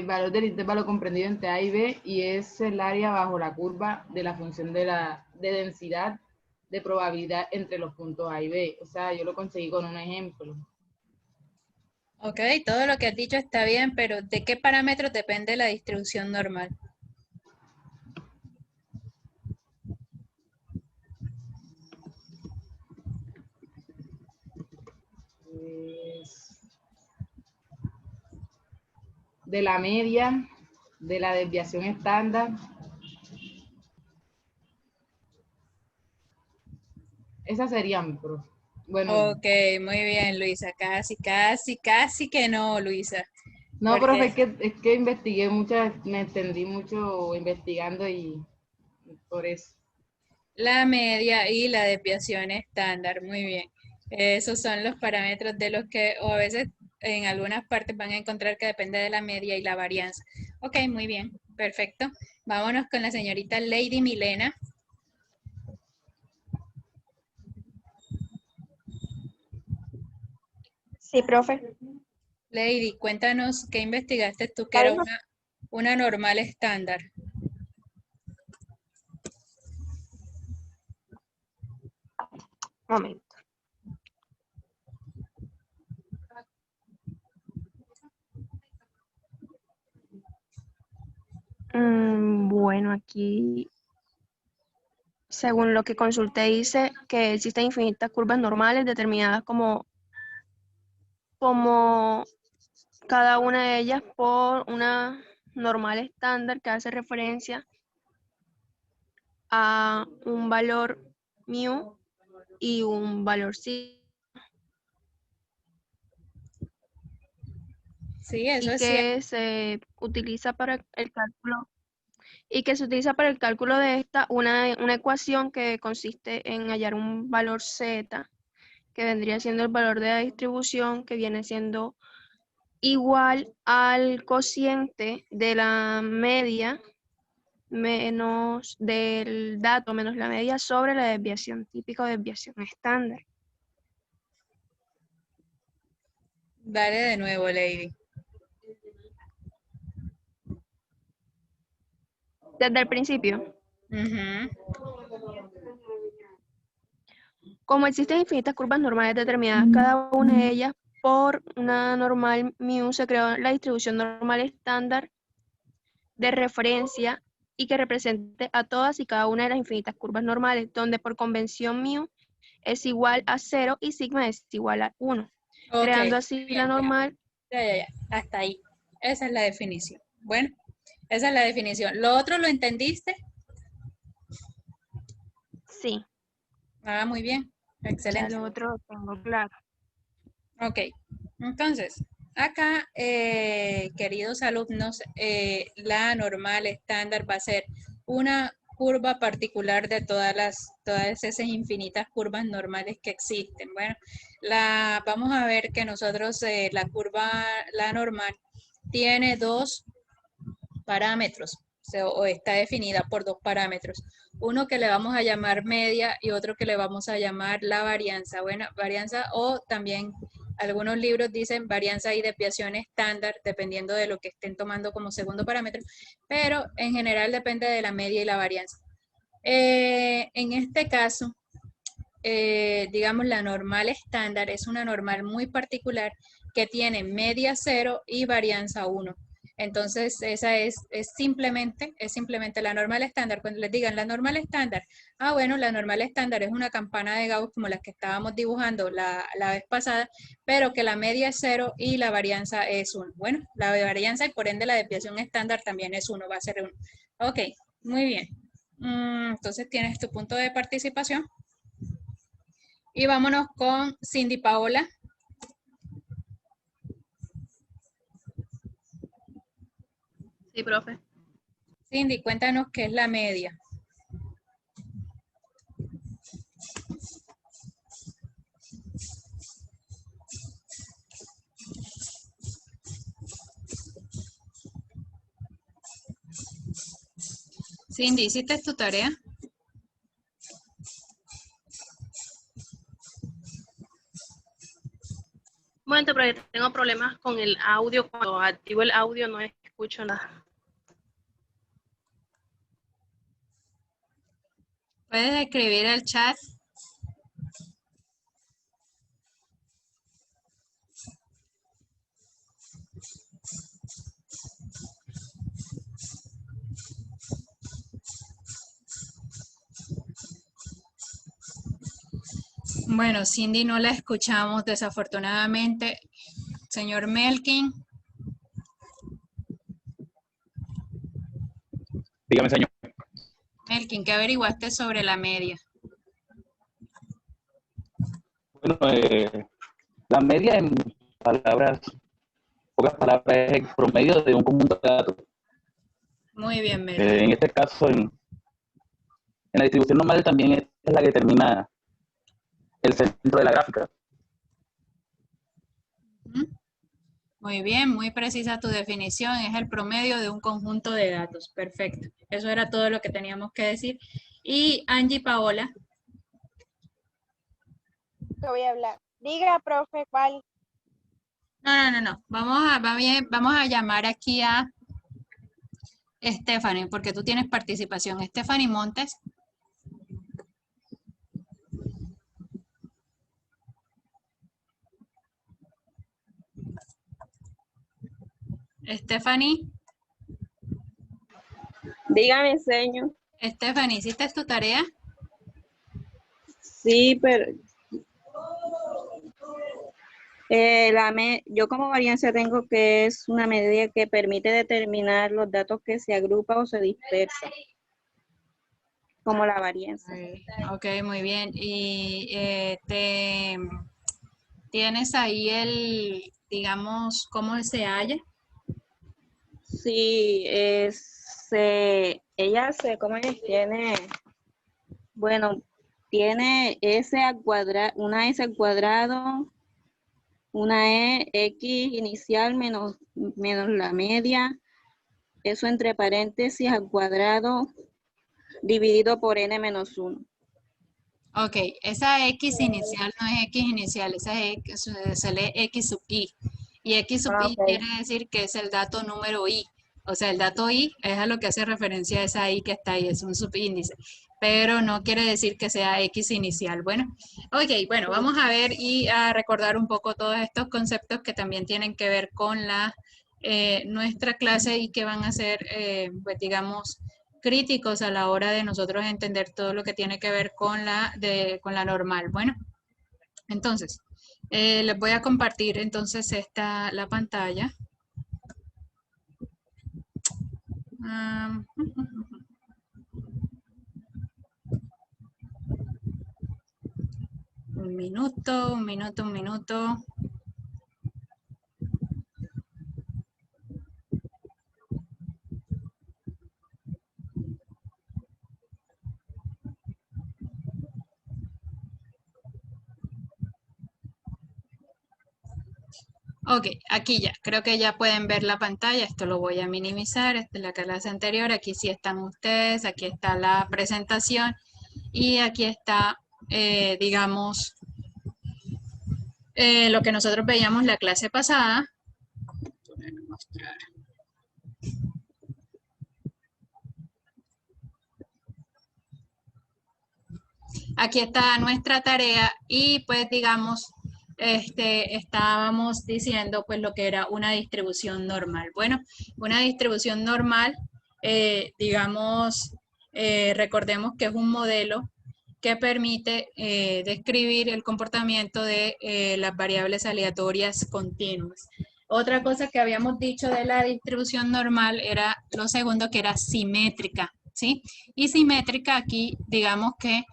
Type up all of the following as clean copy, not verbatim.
Valor del intervalo comprendido entre A y B, y es el área bajo la curva de la función de densidad de probabilidad entre los puntos A y B. O sea, yo lo conseguí con un ejemplo. Ok, todo lo que has dicho está bien, pero ¿de qué parámetros depende la distribución normal? Es de la media, de la desviación estándar. Esas serían, profe. Bueno, Ok, muy bien, Luisa. Casi que no, Luisa. no, profe, Porque es que investigué muchas, me extendí mucho investigando y por eso. la media y la desviación estándar, muy bien. Esos son los parámetros de los que, o a veces en algunas partes van a encontrar que depende de la media y la varianza. Ok, muy bien, perfecto. Vámonos con la señorita Lady Milena. Sí, profe. Lady, cuéntanos qué investigaste tú que La era misma. una normal estándar. Momento. Bueno, aquí, según lo que consulté, dice que existen infinitas curvas normales determinadas como cada una de ellas por una normal estándar que hace referencia a un valor mu y un valor psi, Sí, eso y es cierto. que se utiliza para el cálculo de esta una ecuación que consiste en hallar un valor z, que vendría siendo el valor de la distribución, que viene siendo igual al cociente de la media menos del dato menos la media sobre la desviación típica o desviación estándar. Dale de nuevo, Lady. Desde el principio, Ujú. como existen infinitas curvas normales determinadas, cada una de ellas por una normal mu, se creó la distribución normal estándar de referencia y que represente a todas y cada una de las infinitas curvas normales, donde por convención mu es igual a 0 y sigma es igual a 1, Ok, creando muy así la bien, ya. normal. Ya. Hasta ahí. Esa es la definición. Bueno, esa es la definición. ¿Lo otro lo entendiste? Sí, Ah, muy bien. ya Excelente. lo otro lo tengo claro. Ok. Entonces, acá, queridos alumnos, la normal estándar va a ser una curva particular de todas esas infinitas curvas normales que existen. Bueno, vamos a ver que nosotros, la normal, tiene dos parámetros, o está definida por dos parámetros. Uno que le vamos a llamar media y otro que le vamos a llamar la varianza. Bueno, varianza, o también algunos libros dicen varianza y desviación estándar, dependiendo de lo que estén tomando como segundo parámetro, pero en general depende de la media y la varianza. En este caso, digamos, la normal estándar es una normal muy particular que tiene media 0 y varianza 1. Entonces, esa es simplemente la normal estándar. Cuando les digan la normal estándar, bueno, la normal estándar es una campana de Gauss como las que estábamos dibujando la vez pasada, pero que la media es 0 y la varianza es 1. Bueno, la varianza y por ende la desviación estándar también es 1, va a ser 1. Ok, muy bien. Entonces, tienes tu punto de participación. Y vámonos con Cindy Paola. Sí, profe. Cindy, cuéntanos qué es la media. Cindy, ¿hiciste tu tarea? Bueno, nuevamente porque tengo problemas con el audio. Cuando activo el audio no escucho nada. ¿Puedes escribir el chat? Bueno, Cindy no la escuchamos desafortunadamente. Señor Melkin. Dígame, señor. Melkin, ¿qué averiguaste sobre la media? Bueno, la media en palabras, pocas palabras, es el promedio de un conjunto de datos. Muy bien, Melkin. En este caso, en la distribución normal también es la que determina el centro de la gráfica. Muy bien, muy precisa tu definición. Es el promedio de un conjunto de datos. Perfecto. Eso era todo lo que teníamos que decir. Y Angie Paola. ¿Qué voy a hablar? Diga, profe, ¿cuál? No. Vamos a llamar aquí a Stephanie, porque tú tienes participación. Stephanie Montes. Stephanie. Dígame, señor. Stephanie, ¿hiciste tu tarea? Sí, pero yo como varianza tengo que es una medida que permite determinar los datos que se agrupan o se dispersan, como la varianza. Ok, muy bien. Y tienes ahí digamos, cómo se halla. Sí, ¿cómo es? Tiene S al cuadrado, una S al cuadrado, una X inicial menos la media, eso entre paréntesis al cuadrado, dividido por n menos 1. Ok, esa X inicial no es X inicial, esa X, se lee X sub I. Y X sub I quiere decir que es el dato número I. O sea, el dato I es a lo que hace referencia a esa I que está ahí, es un subíndice. Pero no quiere decir que sea X inicial. Bueno, bueno, vamos a ver y a recordar un poco todos estos conceptos que también tienen que ver con nuestra clase y que van a ser, pues digamos, críticos a la hora de nosotros entender todo lo que tiene que ver con la normal. Bueno, entonces, les voy a compartir entonces la pantalla. Un minuto. Ok, aquí ya, creo que ya pueden ver la pantalla, esto lo voy a minimizar, esta es la clase anterior, aquí sí están ustedes, aquí está la presentación y aquí está, digamos, lo que nosotros veíamos la clase pasada. Aquí está nuestra tarea y pues digamos, estábamos diciendo pues lo que era una distribución normal. Bueno, una distribución normal, digamos, recordemos que es un modelo que permite describir el comportamiento de las variables aleatorias continuas. Otra cosa que habíamos dicho de la distribución normal era lo segundo, que era simétrica, ¿sí? Y simétrica aquí, digamos que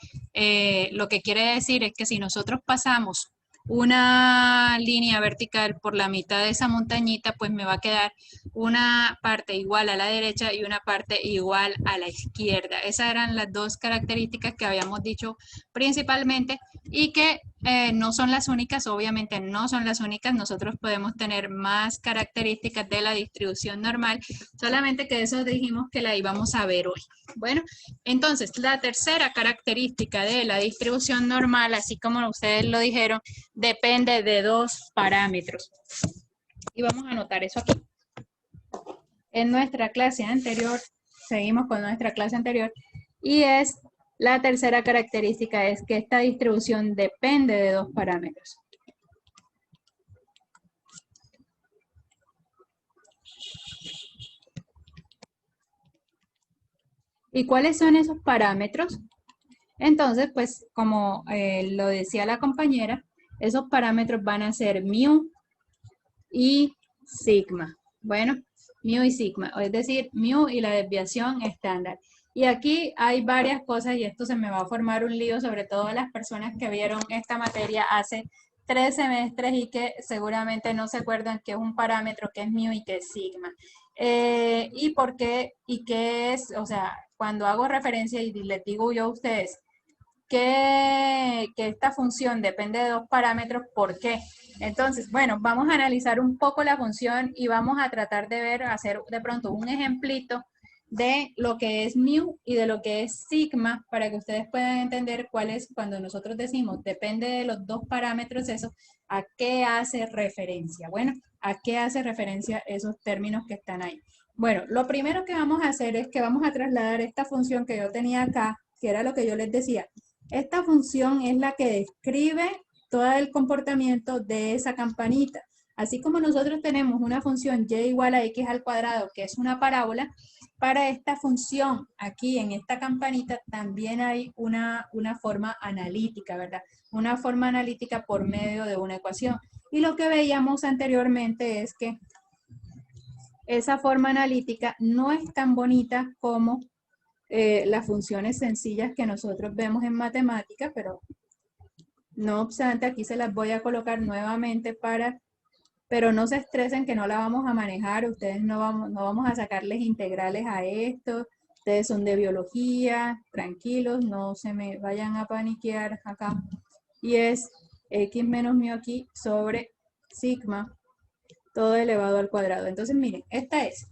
lo que quiere decir es que si nosotros pasamos una línea vertical por la mitad de esa montañita, pues me va a quedar una parte igual a la derecha y una parte igual a la izquierda. Esas eran las dos características que habíamos dicho principalmente y que no son las únicas, obviamente no son las únicas, nosotros podemos tener más características de la distribución normal, solamente que eso dijimos que la íbamos a ver hoy. Bueno, entonces la tercera característica de la distribución normal, así como ustedes lo dijeron, depende de dos parámetros. Y vamos a anotar eso aquí. En nuestra clase anterior, seguimos con nuestra clase anterior, y es la tercera característica es que esta distribución depende de dos parámetros. ¿Y cuáles son esos parámetros? Entonces, pues, como lo decía la compañera, esos parámetros van a ser mu y sigma. Bueno, mu y sigma, es decir, mu y la desviación estándar. Y aquí hay varias cosas y esto se me va a formar un lío, sobre todo a las personas que vieron esta materia hace 3 semestres y que seguramente no se acuerdan qué es un parámetro, qué es mu y qué es sigma. Y por qué, y qué es, o sea, cuando hago referencia y les digo yo a ustedes que esta función depende de dos parámetros, ¿por qué? Entonces, bueno, vamos a analizar un poco la función y vamos a tratar de ver, hacer de pronto un ejemplito de lo que es mu y de lo que es sigma para que ustedes puedan entender cuál es, cuando nosotros decimos depende de los dos parámetros, eso, a qué hace referencia. Bueno, a qué hace referencia esos términos que están ahí. Bueno, lo primero que vamos a hacer es que vamos a trasladar esta función que yo tenía acá, que era lo que yo les decía. Esta función es la que describe todo el comportamiento de esa campanita. Así como nosotros tenemos una función y igual a x al cuadrado, que es una parábola, para esta función aquí en esta campanita también hay una forma analítica, ¿verdad? Una forma analítica por medio de una ecuación. Y lo que veíamos anteriormente es que esa forma analítica no es tan bonita como las funciones sencillas que nosotros vemos en matemáticas, pero no obstante, aquí se las voy a colocar nuevamente pero no se estresen que no la vamos a manejar, ustedes no vamos a sacarles integrales a esto, ustedes son de biología, tranquilos, no se me vayan a paniquear acá. Y es x menos mu aquí sobre sigma, todo elevado al cuadrado. Entonces, miren, esta es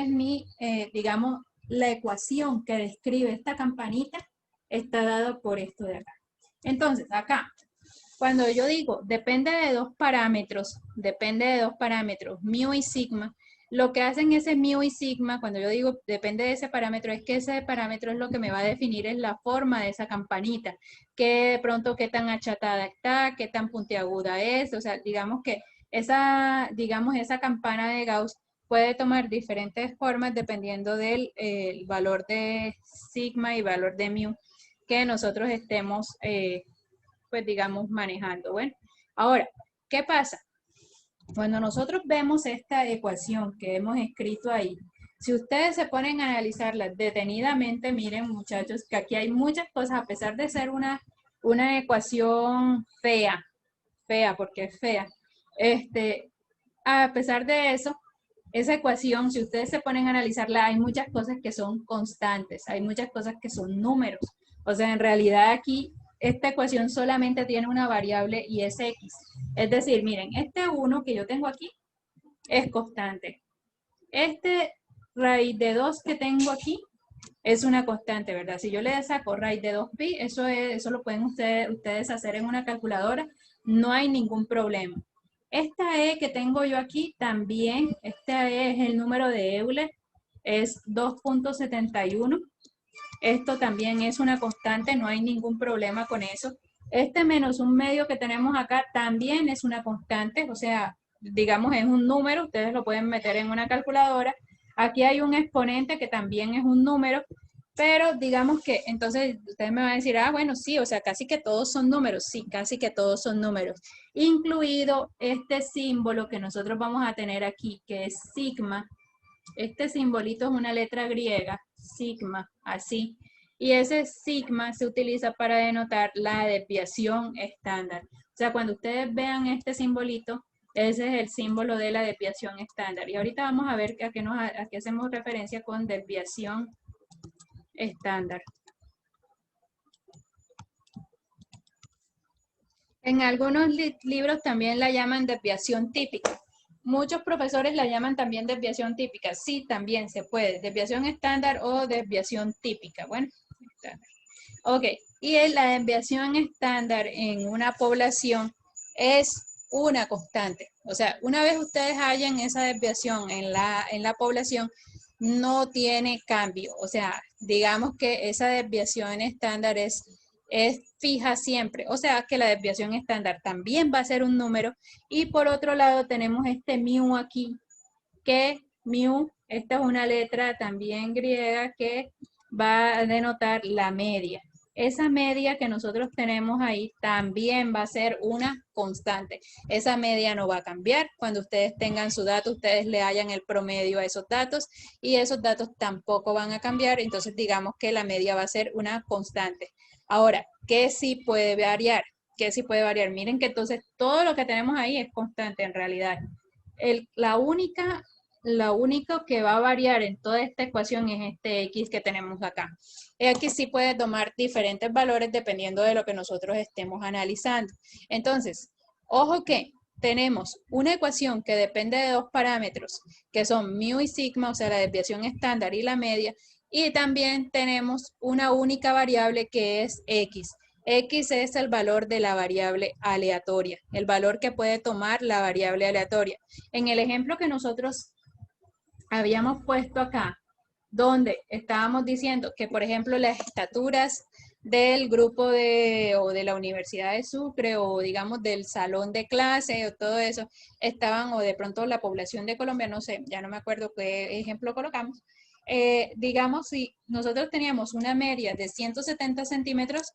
mi, digamos, la ecuación que describe esta campanita está dada por esto de acá. Entonces, acá, cuando yo digo depende de dos parámetros, mu y sigma, lo que hacen ese mu y sigma, cuando yo digo depende de ese parámetro, es que ese parámetro es lo que me va a definir es la forma de esa campanita, que de pronto qué tan achatada está, qué tan puntiaguda es, o sea, digamos que esa campana de Gauss puede tomar diferentes formas dependiendo del valor de sigma y valor de mu que nosotros estemos, pues digamos, manejando. Bueno, ahora, ¿qué pasa? Cuando nosotros vemos esta ecuación que hemos escrito ahí, si ustedes se ponen a analizarla detenidamente, miren muchachos, que aquí hay muchas cosas, a pesar de ser una ecuación fea porque es fea, a pesar de eso, esa ecuación, si ustedes se ponen a analizarla, hay muchas cosas que son constantes, hay muchas cosas que son números. O sea, en realidad aquí, esta ecuación solamente tiene una variable y es x. Es decir, miren, este 1 que yo tengo aquí es constante. Este raíz de 2 que tengo aquí es una constante, ¿verdad? Si yo le saco raíz de 2pi, eso lo pueden ustedes hacer en una calculadora, no hay ningún problema. Esta E que tengo yo aquí también, esta E es el número de Euler, es 2.71. Esto también es una constante, no hay ningún problema con eso. Este menos un medio que tenemos acá también es una constante, o sea, digamos es un número, ustedes lo pueden meter en una calculadora. Aquí hay un exponente que también es un número, pero digamos que, entonces ustedes me van a decir, ah, bueno, sí, o sea, casi que todos son números. Sí, casi que todos son números. Incluido este símbolo que nosotros vamos a tener aquí, que es sigma. Este simbolito es una letra griega, sigma, así. Y ese sigma se utiliza para denotar la desviación estándar. O sea, cuando ustedes vean este simbolito, ese es el símbolo de la desviación estándar. Y ahorita vamos a ver a qué hacemos referencia con desviación estándar. En algunos libros también la llaman desviación típica. Muchos profesores la llaman también desviación típica. Sí, también se puede. Desviación estándar o desviación típica. Bueno, estándar. Ok, y la desviación estándar en una población es una constante. O sea, una vez ustedes hallan esa desviación en la población, no tiene cambio. O sea, digamos que esa desviación estándar es fija siempre. O sea, que la desviación estándar también va a ser un número. Y por otro lado tenemos este mu aquí, que mu, esta es una letra también griega que va a denotar la media. Esa media que nosotros tenemos ahí también va a ser una constante. Esa media no va a cambiar. Cuando ustedes tengan su dato, ustedes le hallan el promedio a esos datos y esos datos tampoco van a cambiar. Entonces digamos que la media va a ser una constante. Ahora, ¿qué sí puede variar? ¿Qué sí puede variar? Miren que entonces todo lo que tenemos ahí es constante en realidad. Lo único que va a variar en toda esta ecuación es este x que tenemos acá. X sí puede tomar diferentes valores dependiendo de lo que nosotros estemos analizando. Entonces, ojo que tenemos una ecuación que depende de dos parámetros, que son mu y sigma, o sea, la desviación estándar y la media, y también tenemos una única variable que es x. X es el valor de la variable aleatoria, el valor que puede tomar la variable aleatoria. En el ejemplo que nosotros habíamos puesto acá, donde estábamos diciendo que, por ejemplo, las estaturas del grupo o de la Universidad de Sucre o digamos del salón de clase o todo eso estaban, o de pronto la población de Colombia, no sé, ya no me acuerdo qué ejemplo colocamos, digamos si nosotros teníamos una media de 170 centímetros,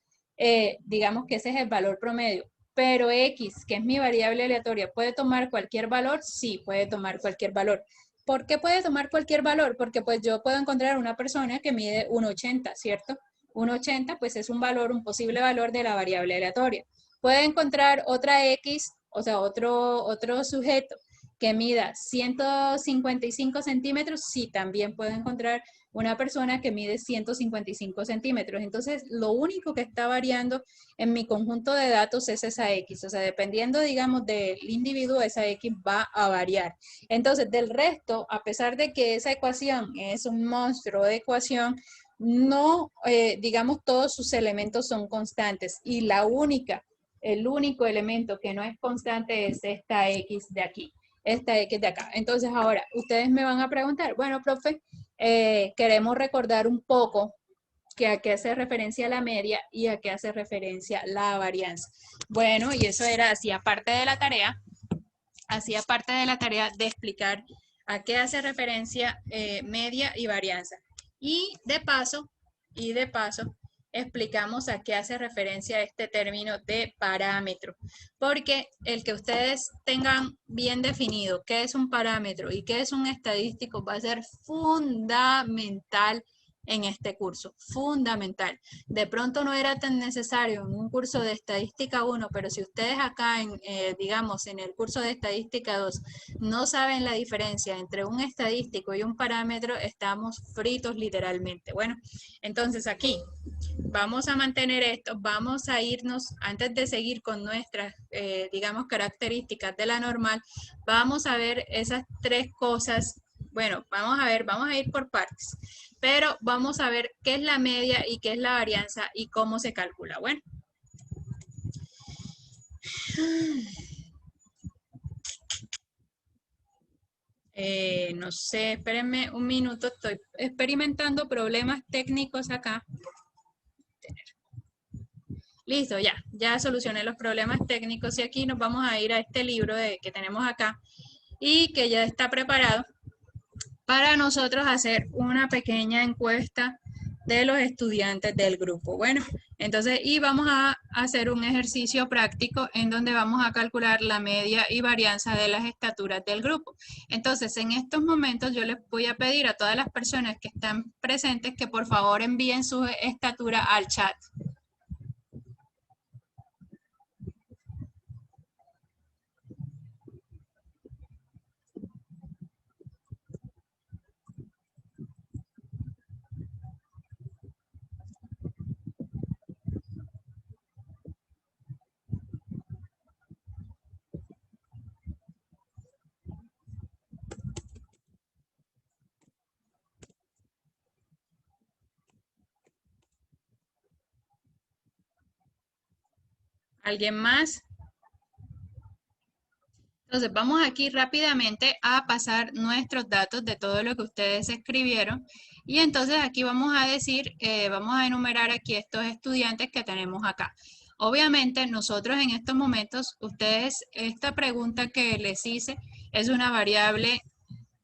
digamos que ese es el valor promedio, pero X, que es mi variable aleatoria, ¿puede tomar cualquier valor? Sí, puede tomar cualquier valor. ¿Por qué puede tomar cualquier valor? Porque pues yo puedo encontrar una persona que mide 1,80, ¿cierto? 1,80 pues es un valor, un posible valor de la variable aleatoria. Puede encontrar otra X, o sea, otro sujeto que mida 155 centímetros, sí, también puede encontrar una persona que mide 155 centímetros. Entonces, lo único que está variando en mi conjunto de datos es esa X. O sea, dependiendo, digamos, del individuo, esa X va a variar. Entonces, del resto, a pesar de que esa ecuación es un monstruo de ecuación, no, digamos, todos sus elementos son constantes y el único elemento que no es constante es esta X de aquí, esta X de acá. Entonces, ahora, ustedes me van a preguntar, bueno, profe, queremos recordar un poco que a qué hace referencia la media y a qué hace referencia la varianza. Bueno, y eso era así, aparte de la tarea, hacía parte de la tarea de explicar a qué hace referencia media y varianza. Y de paso, explicamos a qué hace referencia este término de parámetro. Porque el que ustedes tengan bien definido qué es un parámetro y qué es un estadístico va a ser fundamental en este curso, fundamental. De pronto no era tan necesario en un curso de estadística 1, pero si ustedes acá, digamos, en el curso de estadística 2, no saben la diferencia entre un estadístico y un parámetro, estamos fritos literalmente. Bueno, entonces aquí vamos a mantener esto, vamos a irnos, antes de seguir con nuestras, digamos, características de la normal, vamos a ver esas tres cosas. Bueno, vamos a ir por partes, pero vamos a ver qué es la media y qué es la varianza y cómo se calcula. Bueno. No sé, espérenme un minuto, estoy experimentando problemas técnicos acá. Listo, ya solucioné los problemas técnicos y aquí nos vamos a ir a este libro que tenemos acá y que ya está preparado para nosotros hacer una pequeña encuesta de los estudiantes del grupo. Bueno, entonces, y vamos a hacer un ejercicio práctico en donde vamos a calcular la media y varianza de las estaturas del grupo. Entonces, en estos momentos yo les voy a pedir a todas las personas que están presentes que por favor envíen su estatura al chat. ¿Alguien más? Entonces, vamos aquí rápidamente a pasar nuestros datos de todo lo que ustedes escribieron. Y entonces aquí vamos a decir, vamos a enumerar aquí estos estudiantes que tenemos acá. Obviamente, nosotros en estos momentos, ustedes, esta pregunta que les hice es una variable,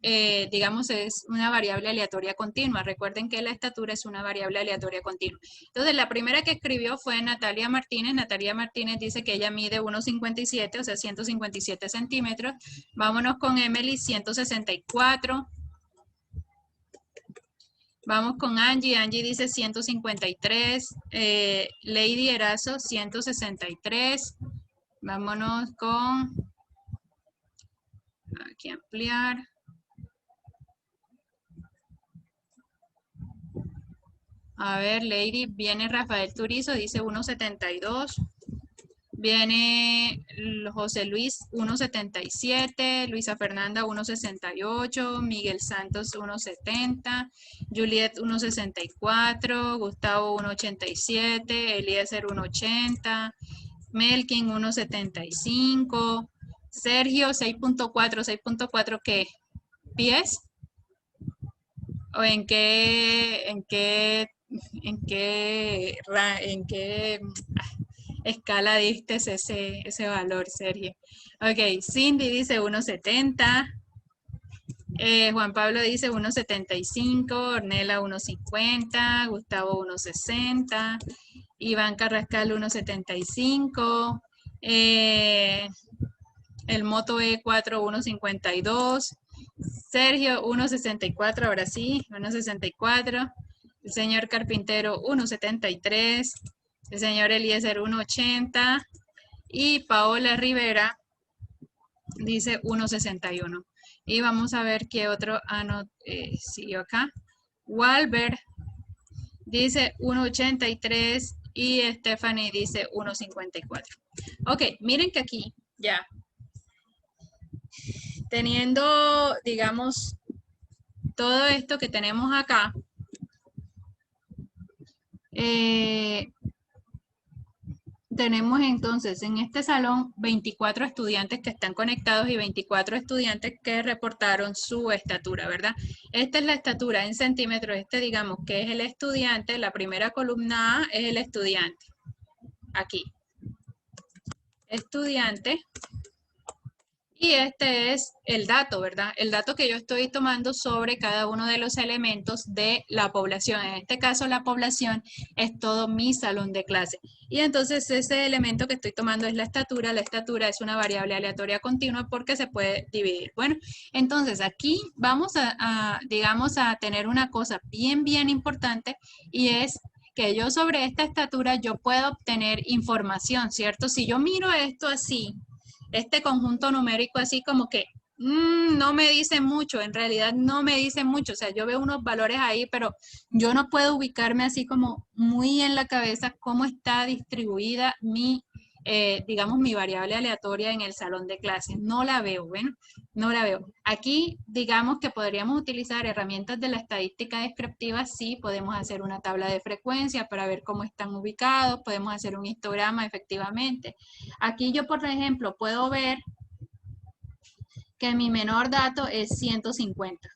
digamos, es una variable aleatoria continua. Recuerden que la estatura es una variable aleatoria continua. Entonces, la primera que escribió fue Natalia Martínez. Natalia Martínez dice que ella mide 1,57, o sea, 157 centímetros. Vámonos con Emily, 164. Vamos con Angie. Angie dice 153. Lady Erazo, 163. Vámonos con... Aquí ampliar. A ver, Lady, viene Rafael Turizo, dice 1,72. Viene José Luis, 1,77. Luisa Fernanda, 1,68. Miguel Santos, 1,70. Juliet, 1,64. Gustavo, 1,87. Eliezer, 1,80. Melkin, 1,75. Sergio, 6,4. ¿6,4 qué? ¿Pies? ¿O en qué escala diste ese valor, Sergio? Ok, Cindy dice 1,70. Juan Pablo dice 1,75. Ornella 1,50. Gustavo 1,60. Iván Carrascal 1,75. El Moto E4 1,52. Sergio 1,64, ahora sí, 1,64. El señor Carpintero 1,73. El señor Eliezer 1,80. Y Paola Rivera dice 1,61. Y vamos a ver qué otro siguió acá. Walber dice 1,83 y Stephanie dice 1,54. Ok, miren que aquí ya, teniendo, digamos, todo esto que tenemos acá, tenemos entonces en este salón 24 estudiantes que están conectados y 24 estudiantes que reportaron su estatura, ¿verdad? Esta es la estatura en centímetros, digamos que es el estudiante, la primera columna A es el estudiante, aquí, estudiante. Y este es el dato, ¿verdad? El dato que yo estoy tomando sobre cada uno de los elementos de la población. En este caso, la población es todo mi salón de clase. Y entonces ese elemento que estoy tomando es la estatura. La estatura es una variable aleatoria continua porque se puede dividir. Bueno, entonces aquí vamos digamos, a tener una cosa bien importante y es que yo sobre esta estatura yo puedo obtener información, ¿cierto? Si yo miro esto así, este conjunto numérico así como que no me dice mucho, en realidad no me dice mucho, o sea, yo veo unos valores ahí, pero yo no puedo ubicarme así como muy en la cabeza cómo está distribuida mi, digamos, mi variable aleatoria en el salón de clases. No la veo, bueno, no la veo. Aquí, digamos que podríamos utilizar herramientas de la estadística descriptiva, sí, podemos hacer una tabla de frecuencia para ver cómo están ubicados, podemos hacer un histograma efectivamente. Aquí yo, por ejemplo, puedo ver que mi menor dato es 150,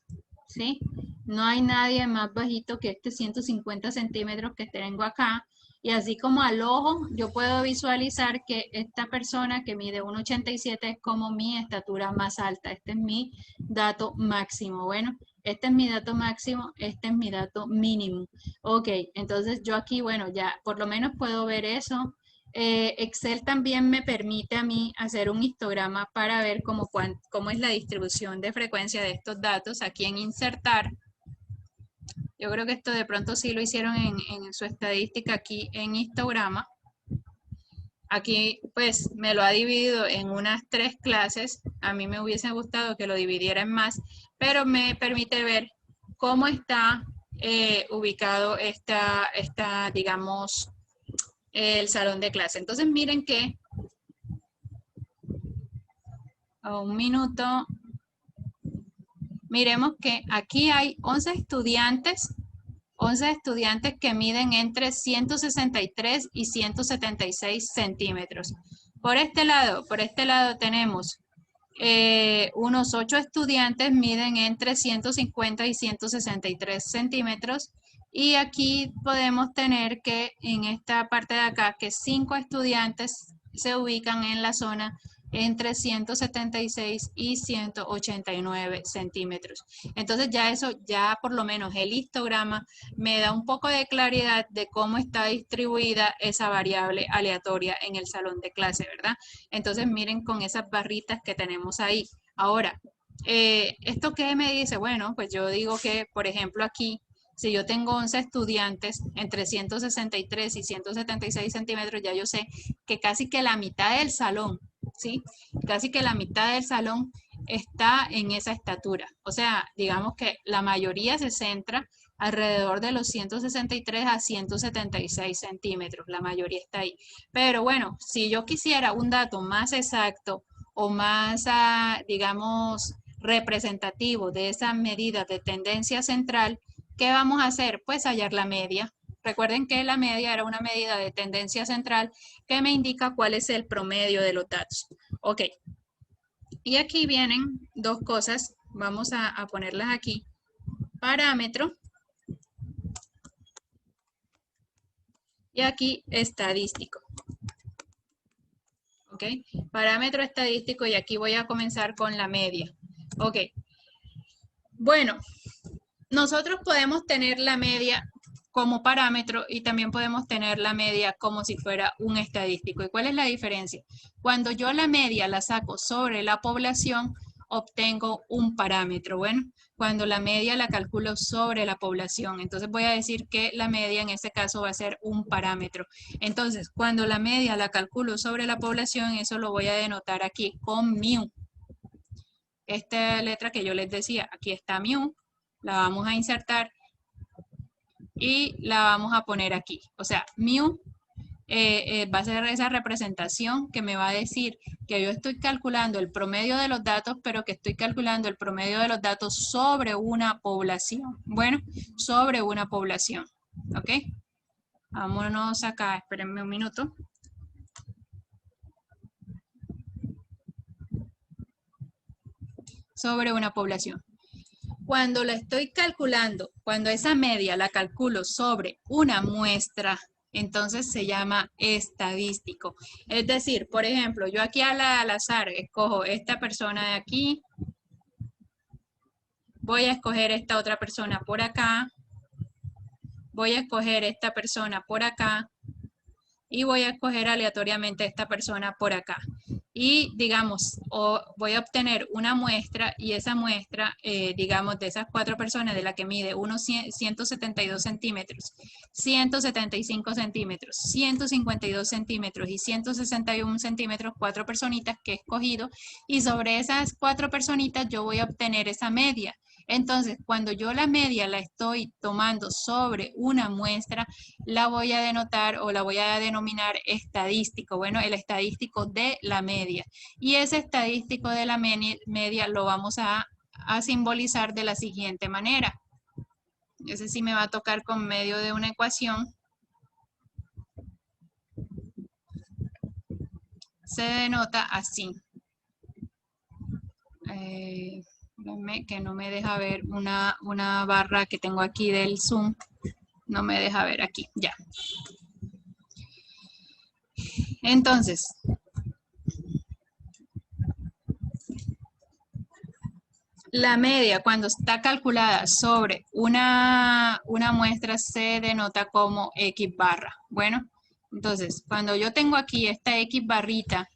¿sí? No hay nadie más bajito que este 150 centímetros que tengo acá. Y así como al ojo, yo puedo visualizar que esta persona que mide 1,87 es como mi estatura más alta. Este es mi dato máximo. Bueno, este es mi dato máximo, este es mi dato mínimo. Ok, entonces yo aquí, bueno, ya por lo menos puedo ver eso. Excel también me permite a mí hacer un histograma para ver cómo es la distribución de frecuencia de estos datos. Aquí en insertar, yo creo que esto de pronto sí lo hicieron en su estadística aquí en histograma. Aquí pues me lo ha dividido en unas 3 clases. A mí me hubiese gustado que lo dividiera en más, pero me permite ver cómo está ubicado digamos, el salón de clase. Entonces miren que a un minuto, miremos que aquí hay 11 estudiantes 11 estudiantes que miden entre 163 y 176 centímetros. Por este lado tenemos unos 8 estudiantes miden entre 150 y 163 centímetros. Y aquí podemos tener que en esta parte de acá, que 5 estudiantes se ubican en la zona entre 176 y 189 centímetros. Entonces ya por lo menos el histograma me da un poco de claridad de cómo está distribuida esa variable aleatoria en el salón de clase, ¿verdad? Entonces miren con esas barritas que tenemos ahí. Ahora, ¿esto qué me dice? Bueno, pues yo digo que, por ejemplo, aquí, si yo tengo 11 estudiantes entre 163 y 176 centímetros, ya yo sé que casi que la mitad del salón, ¿sí? Casi que la mitad del salón está en esa estatura. O sea, digamos que la mayoría se centra alrededor de los 163 a 176 centímetros. La mayoría está ahí. Pero bueno, si yo quisiera un dato más exacto o más, digamos, representativo de esa medida de tendencia central, ¿qué vamos a hacer? Pues hallar la media. Recuerden que la media era una medida de tendencia central que me indica cuál es el promedio de los datos. Ok. Y aquí vienen dos cosas. Vamos a ponerlas aquí. Parámetro. Y aquí estadístico. Ok. Parámetro estadístico y aquí voy a comenzar con la media. Ok. Bueno, nosotros podemos tener la media como parámetro y también podemos tener la media como si fuera un estadístico. ¿Y cuál es la diferencia? Cuando yo la media la saco sobre la población, obtengo un parámetro. Bueno, cuando la media la calculo sobre la población, entonces voy a decir que la media en este caso va a ser un parámetro. Entonces, cuando la media la calculo sobre la población, eso lo voy a denotar aquí con mu. Esta letra que yo les decía, aquí está mu, la vamos a insertar y la vamos a poner aquí. O sea, mu va a ser esa representación que me va a decir que yo estoy calculando el promedio de los datos, pero que estoy calculando el promedio de los datos sobre una población. Bueno, sobre una población. ¿Ok? Vámonos acá, espérenme un minuto. Sobre una población. Cuando la estoy calculando, cuando esa media la calculo sobre una muestra, entonces se llama estadístico. Es decir, por ejemplo, yo aquí al azar escojo esta persona de aquí, voy a escoger esta otra persona por acá, voy a escoger esta persona por acá y voy a escoger aleatoriamente esta persona por acá. Y digamos, voy a obtener una muestra y esa muestra, digamos, de esas 4 personas de la que mide unos 172 centímetros, 175 centímetros, 152 centímetros y 161 centímetros, 4 personitas que he escogido y sobre esas 4 personitas yo voy a obtener esa media. Entonces, cuando yo la media la estoy tomando sobre una muestra, la voy a denotar o la voy a denominar estadístico. Bueno, el estadístico de la media. Y ese estadístico de la media lo vamos a simbolizar de la siguiente manera. Ese sí me va a tocar con medio de una ecuación. Se denota así. Que no me deja ver una barra que tengo aquí del Zoom. No me deja ver aquí, ya. Entonces, la media cuando está calculada sobre una muestra se denota como X barra. Bueno, entonces, cuando yo tengo aquí esta X barrita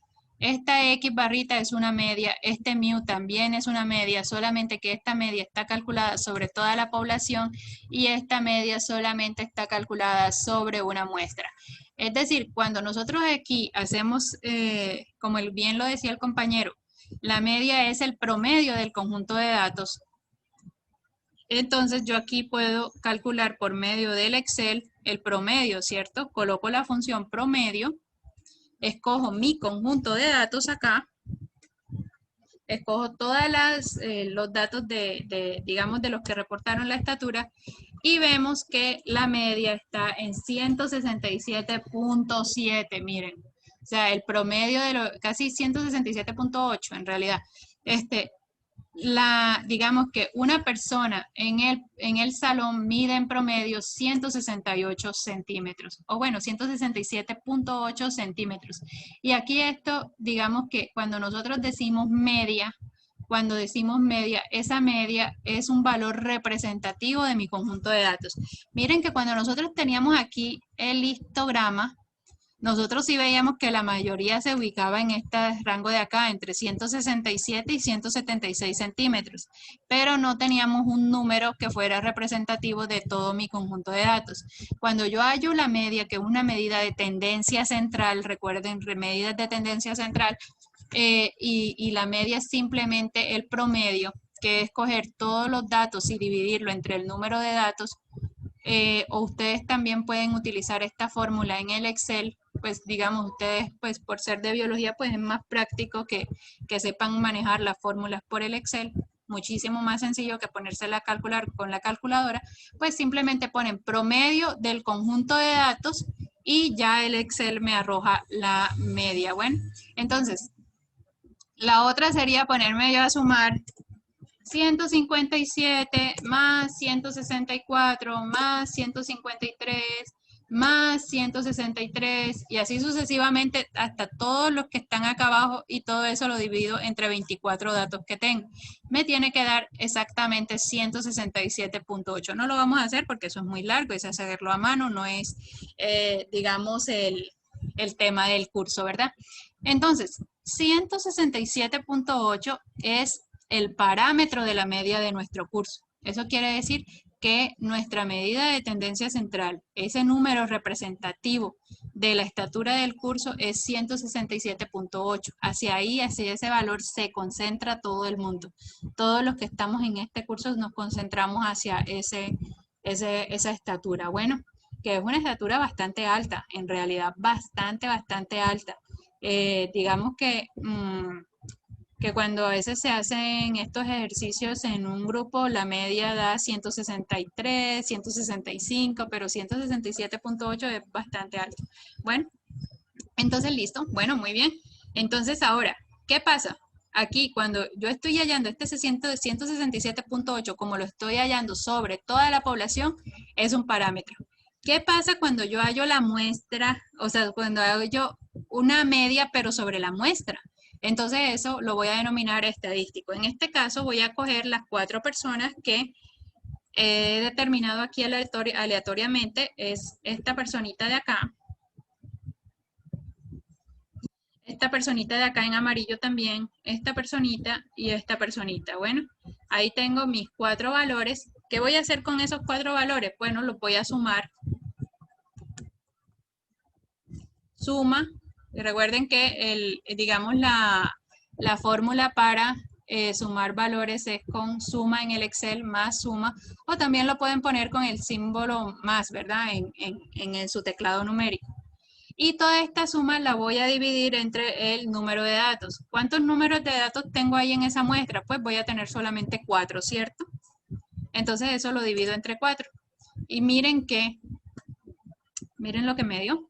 es una media, este mu también es una media, solamente que esta media está calculada sobre toda la población y esta media solamente está calculada sobre una muestra. Es decir, cuando nosotros aquí hacemos, como bien lo decía el compañero, la media es el promedio del conjunto de datos. Entonces yo aquí puedo calcular por medio del Excel el promedio, ¿cierto? Coloco la función promedio, escojo mi conjunto de datos acá, escojo todos los datos digamos, de los que reportaron la estatura y vemos que la media está en 167.7, miren. O sea, el promedio de casi 167.8 en realidad. Digamos que una persona en el salón mide en promedio 168 centímetros, o bueno, 167.8 centímetros. Y aquí esto, digamos que cuando nosotros decimos media, esa media es un valor representativo de mi conjunto de datos. Miren que cuando nosotros teníamos aquí el histograma, nosotros sí veíamos que la mayoría se ubicaba en este rango de acá, entre 167 y 176 centímetros, pero no teníamos un número que fuera representativo de todo mi conjunto de datos. Cuando yo hallo la media, que es una medida de tendencia central, recuerden, medidas de tendencia central, y la media es simplemente el promedio, que es coger todos los datos y dividirlo entre el número de datos, o ustedes también pueden utilizar esta fórmula en el Excel, pues digamos ustedes, pues por ser de biología, pues es más práctico que sepan manejar las fórmulas por el Excel, muchísimo más sencillo que ponérsela a calcular con la calculadora, pues simplemente ponen promedio del conjunto de datos y ya el Excel me arroja la media. Bueno, entonces, la otra sería ponerme yo a sumar 157 más 164 más 153 más 163 y así sucesivamente hasta todos los que están acá abajo y todo eso lo divido entre 24 datos que tengo. Me tiene que dar exactamente 167.8. No lo vamos a hacer porque eso es muy largo, es hacerlo a mano, no es, digamos, el tema del curso, ¿verdad? Entonces, 167.8 es el parámetro de la media de nuestro curso. Eso quiere decir que nuestra medida de tendencia central, ese número representativo de la estatura del curso es 167.8. Hacia ahí, hacia ese valor se concentra todo el mundo. Todos los que estamos en este curso nos concentramos hacia esa estatura. Bueno, que es una estatura bastante alta, en realidad bastante alta. Digamos que cuando a veces se hacen estos ejercicios en un grupo, la media da 163, 165, pero 167.8 es bastante alto. Bueno, entonces listo. Bueno, muy bien. Entonces ahora, ¿qué pasa? Aquí cuando yo estoy hallando este 167.8, como lo estoy hallando sobre toda la población, es un parámetro. ¿Qué pasa cuando yo hallo la muestra? O sea, cuando hallo una media, pero sobre la muestra. Entonces eso lo voy a denominar estadístico. En este caso voy a coger las 4 personas que he determinado aquí aleatoriamente. Es esta personita de acá. Esta personita de acá en amarillo también. Esta personita y esta personita. Bueno, ahí tengo mis 4 valores. ¿Qué voy a hacer con esos 4 valores? Bueno, los voy a sumar. Suma. Y recuerden que digamos la fórmula para sumar valores es con suma en el Excel más suma, o también lo pueden poner con el símbolo más, ¿verdad? En su teclado numérico. Y toda esta suma la voy a dividir entre el número de datos. ¿Cuántos números de datos tengo ahí en esa muestra? Pues voy a tener solamente 4, ¿cierto? Entonces eso lo divido entre 4. Y miren lo que me dio.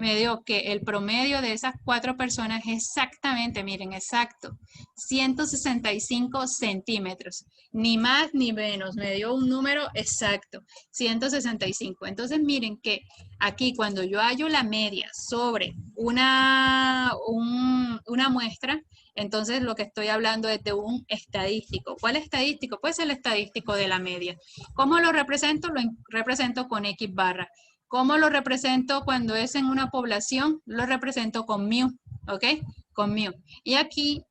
Me dio que el promedio de esas 4 personas es exactamente, miren, exacto, 165 centímetros. Ni más ni menos, me dio un número exacto, 165. Entonces miren que aquí cuando yo hallo la media sobre una muestra, entonces lo que estoy hablando es de un estadístico. ¿Cuál estadístico? Pues el estadístico de la media. ¿Cómo lo represento? Lo represento con X barra. ¿Cómo lo represento cuando es en una población? Lo represento con mu, ¿ok? Con mu. Y aquí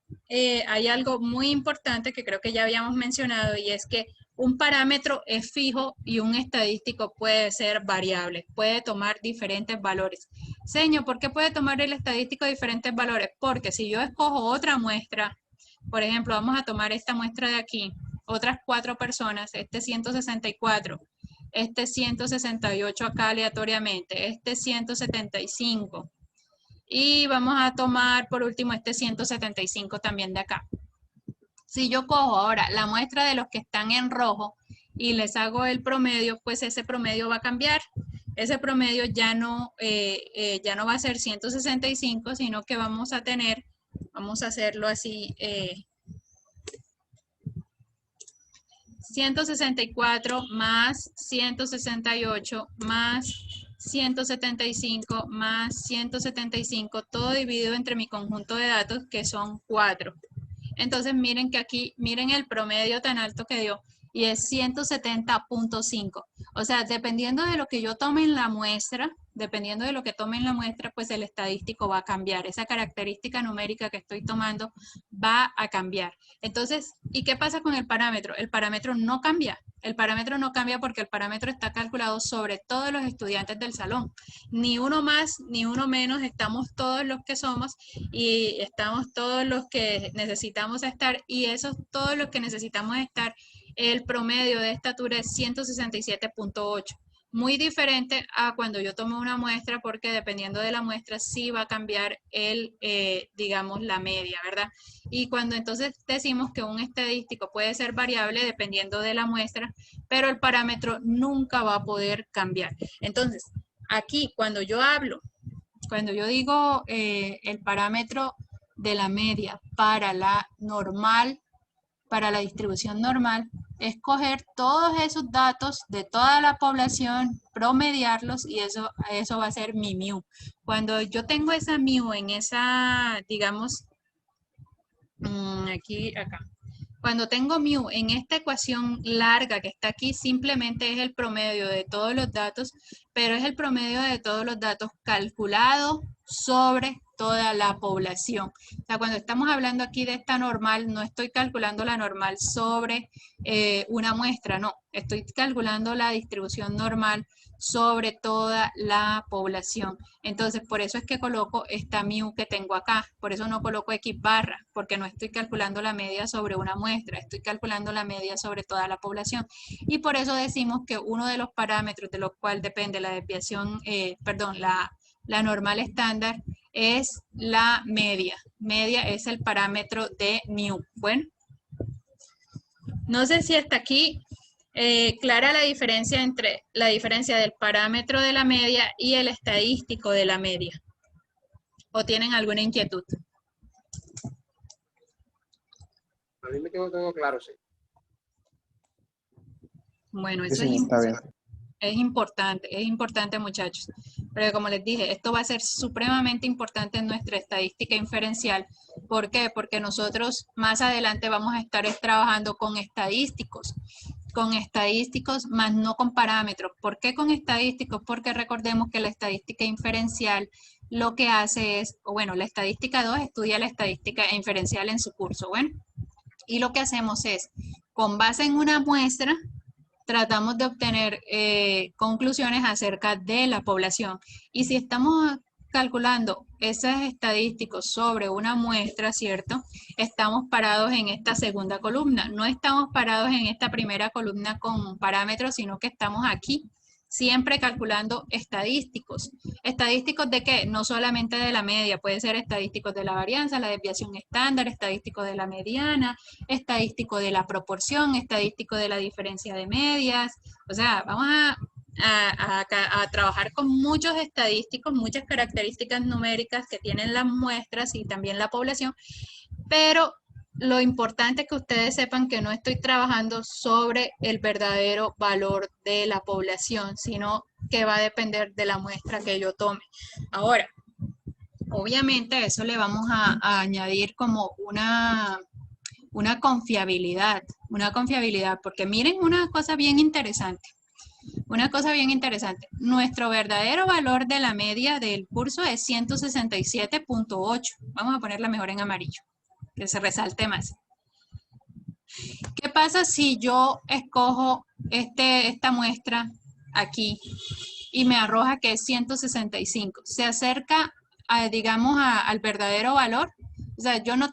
hay algo muy importante que creo que ya habíamos mencionado y es que un parámetro es fijo y un estadístico puede ser variable, puede tomar diferentes valores. Señor, ¿por qué puede tomar el estadístico diferentes valores? Porque si yo escojo otra muestra, por ejemplo, vamos a tomar esta muestra de aquí, otras 4 personas, este 164, este 168 acá aleatoriamente, este 175 y vamos a tomar por último este 175 también de acá. Si yo cojo ahora la muestra de los que están en rojo y les hago el promedio, pues ese promedio va a cambiar. Ese promedio ya no va a ser 165, sino que vamos a tener, vamos a hacerlo así, 164 más 168 más 175 más 175, todo dividido entre mi conjunto de datos, que son 4. Entonces miren que aquí, miren el promedio tan alto que dio, y es 170.5. O sea, dependiendo de lo que yo tome en la muestra, pues el estadístico va a cambiar. Esa característica numérica que estoy tomando va a cambiar. Entonces, ¿y qué pasa con el parámetro? El parámetro no cambia. El parámetro no cambia porque el parámetro está calculado sobre todos los estudiantes del salón. Ni uno más, ni uno menos, estamos todos los que somos y estamos todos los que necesitamos estar, y esos todos los que necesitamos estar, el promedio de estatura es 167.8. Muy diferente a cuando yo tomo una muestra, porque dependiendo de la muestra sí va a cambiar digamos, la media, ¿verdad? Y cuando entonces decimos que un estadístico puede ser variable dependiendo de la muestra, pero el parámetro nunca va a poder cambiar. Entonces, aquí cuando yo digo el parámetro de la media para la normal, para la distribución normal, es coger todos esos datos de toda la población, promediarlos, y eso va a ser mi mu. Cuando yo tengo esa mu en esa, digamos, acá. Cuando tengo mu en esta ecuación larga que está aquí, simplemente es el promedio de todos los datos, pero es el promedio de todos los datos calculado sobre toda la población. O sea, cuando estamos hablando aquí de esta normal, no estoy calculando la normal sobre una muestra, no. Estoy calculando la distribución normal sobre toda la población. Entonces, por eso es que coloco esta mu que tengo acá. Por eso no coloco X barra, porque no estoy calculando la media sobre una muestra, estoy calculando la media sobre toda la población. Y por eso decimos que uno de los parámetros de los cuales depende la desviación, la normal estándar, es la media. Media es el parámetro de mu. Bueno, no sé si hasta aquí clara la diferencia entre del parámetro de la media y el estadístico de la media. ¿O tienen alguna inquietud? A mí me quedó todo claro, sí. Bueno, eso Sí, está bien. es importante, muchachos. Pero como les dije, esto va a ser supremamente importante en nuestra estadística inferencial. ¿Por qué? Porque nosotros más adelante vamos a estar trabajando con estadísticos más no con parámetros. ¿Por qué con estadísticos? Porque recordemos que la estadística inferencial lo que hace es, la estadística 2 estudia la estadística inferencial en su curso, bueno, y lo que hacemos es, con base en una muestra, tratamos de obtener conclusiones acerca de la población. Y si estamos calculando esos estadísticos sobre una muestra, ¿cierto? Estamos parados en esta segunda columna. No estamos parados en esta primera columna con parámetros, sino que estamos aquí, siempre calculando estadísticos. ¿Estadísticos de qué? No solamente de la media, puede ser estadísticos de la varianza, la desviación estándar, estadístico de la mediana, estadístico de la proporción, estadístico de la diferencia de medias. O sea, vamos a trabajar con muchos estadísticos, muchas características numéricas que tienen las muestras y también la población, pero lo importante es que ustedes sepan que no estoy trabajando sobre el verdadero valor de la población, sino que va a depender de la muestra que yo tome. Ahora, obviamente eso le vamos a añadir como una confiabilidad, porque miren una cosa bien interesante. Nuestro verdadero valor de la media del curso es 167.8. Vamos a ponerla mejor en amarillo, que se resalte más. ¿Qué pasa si yo escojo esta muestra aquí y me arroja que es 165? ¿Se acerca, digamos, al verdadero valor? O sea, yo no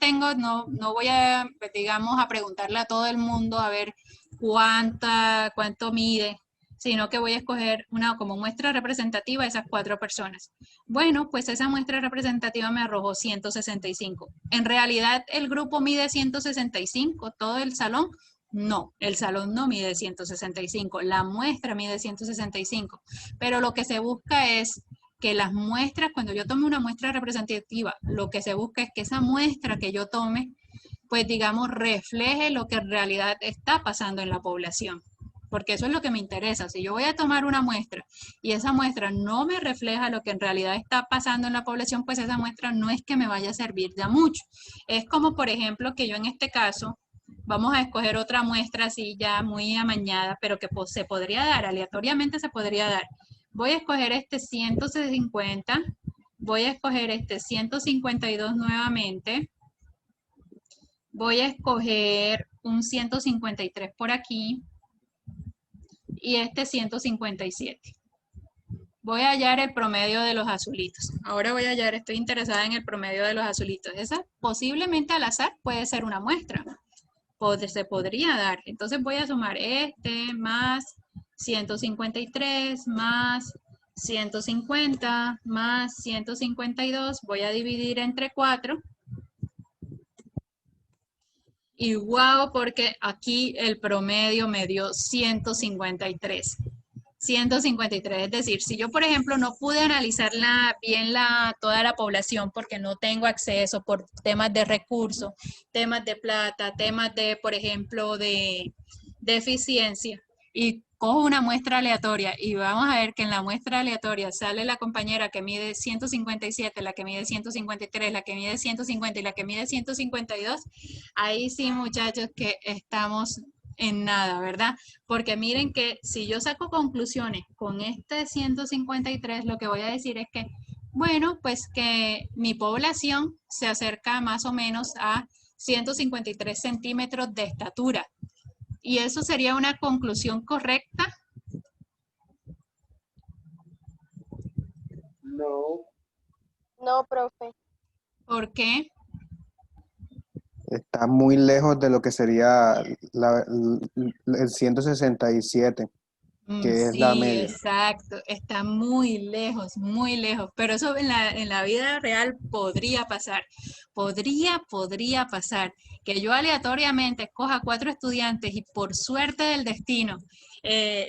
voy a, digamos, a preguntarle a todo el mundo a ver cuánto mide, sino que voy a escoger una como muestra representativa esas 4 personas. Bueno, pues esa muestra representativa me arrojó 165. ¿En realidad el grupo mide 165, todo el salón? No, el salón no mide 165, la muestra mide 165, pero lo que se busca es que las muestras, cuando yo tome una muestra representativa, lo que se busca es que esa muestra que yo tome, pues digamos, refleje lo que en realidad está pasando en la población. Porque eso es lo que me interesa. Si yo voy a tomar una muestra y esa muestra no me refleja lo que en realidad está pasando en la población, pues esa muestra no es que me vaya a servir de mucho. Es como, por ejemplo, que yo en este caso, vamos a escoger otra muestra así ya muy amañada, pero que se podría dar, aleatoriamente se podría dar. Voy a escoger este 150, voy a escoger este 152 nuevamente, voy a escoger un 153 por aquí, y este 157. Voy a hallar el promedio de los azulitos. Ahora voy a hallar, estoy interesada en el promedio de los azulitos. Esa posiblemente al azar puede ser una muestra. Se podría dar. Entonces voy a sumar este más 153 más 150 más 152. Voy a dividir entre 4. Y wow, porque aquí el promedio me dio 153. 153, es decir, si yo, por ejemplo, no pude analizar bien toda la población porque no tengo acceso por temas de recursos, temas de plata, temas de, por ejemplo, de eficiencia, y cojo una muestra aleatoria y vamos a ver que en la muestra aleatoria sale la compañera que mide 157, la que mide 153, la que mide 150 y la que mide 152, ahí sí, muchachos, que estamos en nada, ¿verdad? Porque miren que si yo saco conclusiones con este 153, lo que voy a decir es que, bueno, pues que mi población se acerca más o menos a 153 centímetros de estatura. ¿Y eso sería una conclusión correcta? No. No, profe. ¿Por qué? Está muy lejos de lo que sería el 167, que es la Sí, media. exacto, está muy lejos, pero eso en la vida real podría pasar, podría pasar, que yo aleatoriamente escoja 4 estudiantes y por suerte del destino,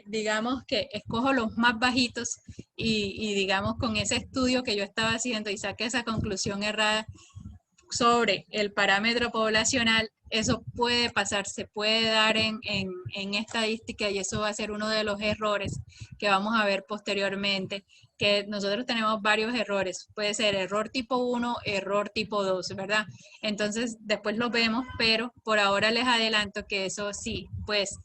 digamos que escojo los más bajitos y digamos con ese estudio que yo estaba haciendo y saqué esa conclusión errada sobre el parámetro poblacional, eso puede pasar, se puede dar en estadística y eso va a ser uno de los errores que vamos a ver posteriormente, que nosotros tenemos varios errores, puede ser error tipo 1, error tipo 2, ¿verdad? Entonces después lo vemos, pero por ahora les adelanto que eso sí, pues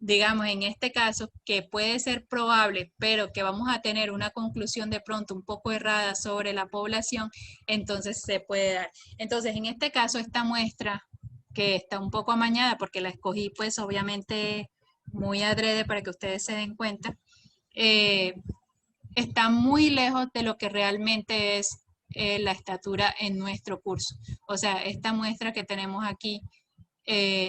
digamos en este caso que puede ser probable, pero que vamos a tener una conclusión de pronto un poco errada sobre la población, entonces se puede dar. Entonces en este caso esta muestra que está un poco amañada porque la escogí pues obviamente muy adrede para que ustedes se den cuenta, está muy lejos de lo que realmente es la estatura en nuestro curso. O sea, esta muestra que tenemos aquí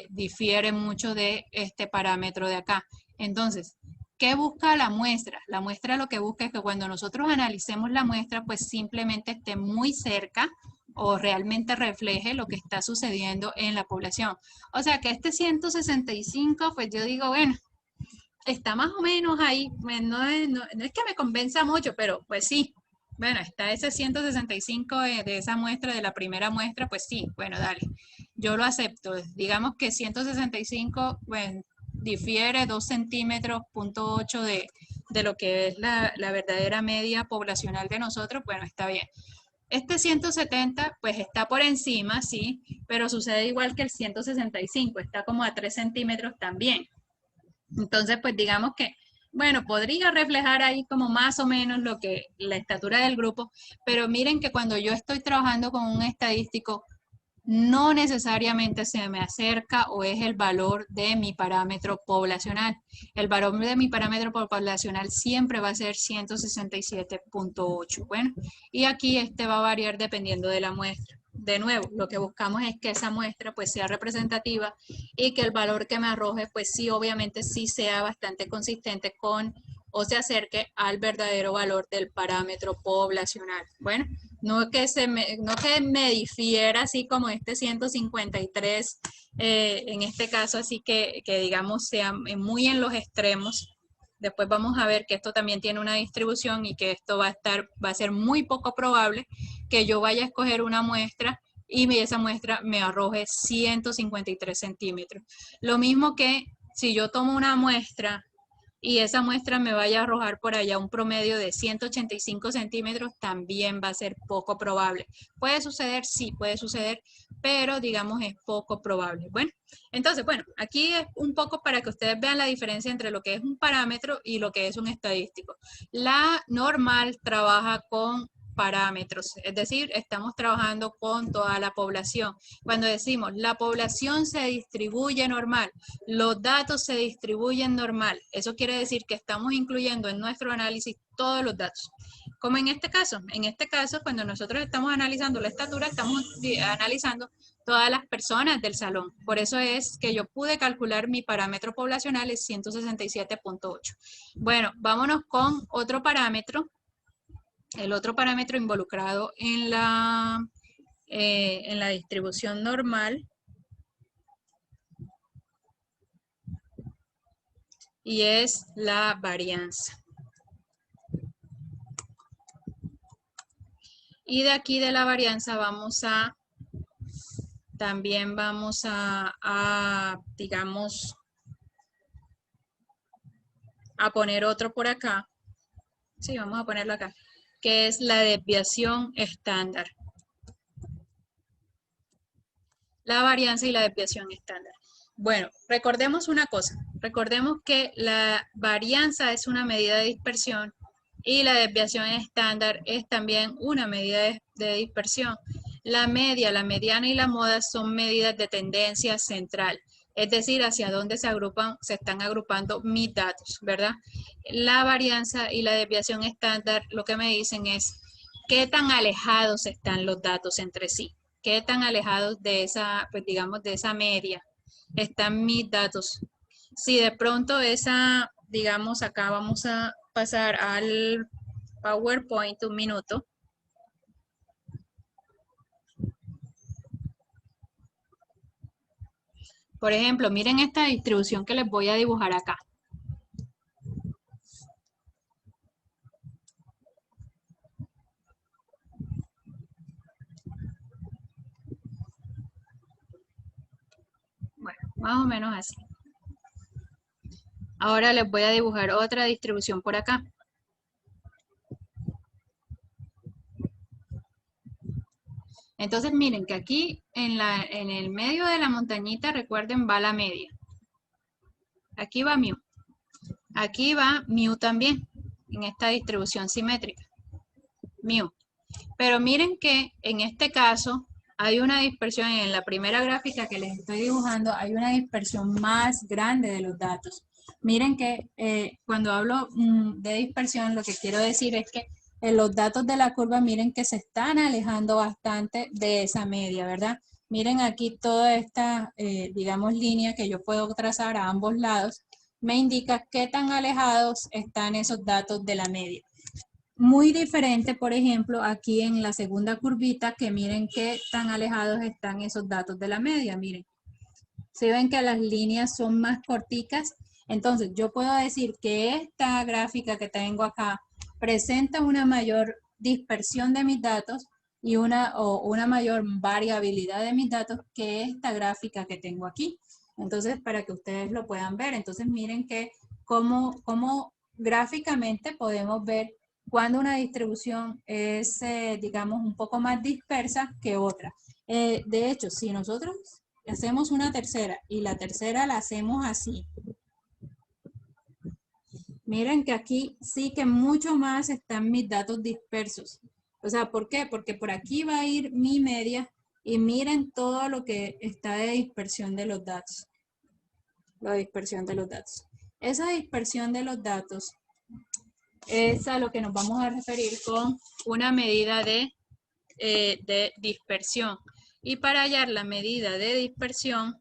difiere mucho de este parámetro de acá. Entonces, ¿qué busca la muestra? La muestra lo que busca es que cuando nosotros analicemos la muestra, pues simplemente esté muy cerca o realmente refleje lo que está sucediendo en la población. O sea, que este 165, pues yo digo, bueno, está más o menos ahí, no es que me convenza mucho, pero pues sí, bueno, está ese 165 de esa muestra, de la primera muestra, pues sí, bueno, dale, yo lo acepto. Digamos que 165, bueno, difiere 2 centímetros, 0.8 de lo que es la verdadera media poblacional de nosotros, bueno, está bien. Este 170, pues está por encima, sí, pero sucede igual que el 165, está como a 3 centímetros también. Entonces, pues digamos que, bueno, podría reflejar ahí como más o menos lo que la estatura del grupo, pero miren que cuando yo estoy trabajando con un estadístico, no necesariamente se me acerca o es el valor de mi parámetro poblacional. El valor de mi parámetro poblacional siempre va a ser 167.8. Bueno, y aquí este va a variar dependiendo de la muestra. De nuevo, lo que buscamos es que esa muestra pues sea representativa y que el valor que me arroje pues sí, obviamente sí sea bastante consistente con o se acerque al verdadero valor del parámetro poblacional. Bueno, no que me difiera así como este 153, en este caso, así que digamos sea muy en los extremos. Después vamos a ver que esto también tiene una distribución y que esto va a ser muy poco probable que yo vaya a escoger una muestra y esa muestra me arroje 153 centímetros. Lo mismo que si yo tomo una muestra y esa muestra me vaya a arrojar por allá un promedio de 185 centímetros, también va a ser poco probable. ¿Puede suceder? Sí, puede suceder, pero digamos es poco probable. Bueno, entonces, bueno, aquí es un poco para que ustedes vean la diferencia entre lo que es un parámetro y lo que es un estadístico. La normal trabaja con parámetros, es decir, estamos trabajando con toda la población. Cuando decimos la población se distribuye normal, los datos se distribuyen normal, eso quiere decir que estamos incluyendo en nuestro análisis todos los datos. Como en este caso, cuando nosotros estamos analizando la estatura, estamos analizando todas las personas del salón. Por eso es que yo pude calcular mi parámetro poblacional es 167.8. Bueno, vámonos con otro parámetro. El otro parámetro involucrado en la distribución normal y es la varianza. Y de aquí de la varianza también vamos a digamos, a poner otro por acá. Sí, vamos a ponerlo acá, que es la desviación estándar. La varianza y la desviación estándar. Bueno, recordemos una cosa. Recordemos que la varianza es una medida de dispersión y la desviación estándar es también una medida de dispersión. La media, la mediana y la moda son medidas de tendencia central, es decir, hacia dónde se están agrupando mis datos, ¿verdad? La varianza y la desviación estándar lo que me dicen es qué tan alejados están los datos entre sí, qué tan alejados de esa, pues digamos, de esa media están mis datos. Si de pronto esa, digamos, acá vamos a pasar al PowerPoint un minuto. Por ejemplo, miren esta distribución que les voy a dibujar acá. Bueno, más o menos así. Ahora les voy a dibujar otra distribución por acá. Entonces miren que aquí en el medio de la montañita, recuerden, va la media. Aquí va mu. Aquí va mu también, en esta distribución simétrica. Mu. Pero miren que en este caso hay una dispersión, en la primera gráfica que les estoy dibujando, hay una dispersión más grande de los datos. Miren que cuando hablo de dispersión, lo que quiero decir es que los datos de la curva, miren que se están alejando bastante de esa media, ¿verdad? Miren aquí toda esta, digamos, línea que yo puedo trazar a ambos lados, me indica qué tan alejados están esos datos de la media. Muy diferente, por ejemplo, aquí en la segunda curvita, que miren qué tan alejados están esos datos de la media, miren. Si ven que las líneas son más corticas, entonces yo puedo decir que esta gráfica que tengo acá presenta una mayor dispersión de mis datos y una mayor variabilidad de mis datos que esta gráfica que tengo aquí. Entonces, para que ustedes lo puedan ver, entonces miren que cómo gráficamente podemos ver cuando una distribución es, digamos, un poco más dispersa que otra. De hecho, si nosotros hacemos una tercera y la tercera la hacemos así, miren que aquí sí que mucho más están mis datos dispersos. O sea, ¿por qué? Porque por aquí va a ir mi media y miren todo lo que está de dispersión de los datos. La dispersión de los datos. Esa dispersión de los datos es a lo que nos vamos a referir con una medida de dispersión. Y para hallar la medida de dispersión,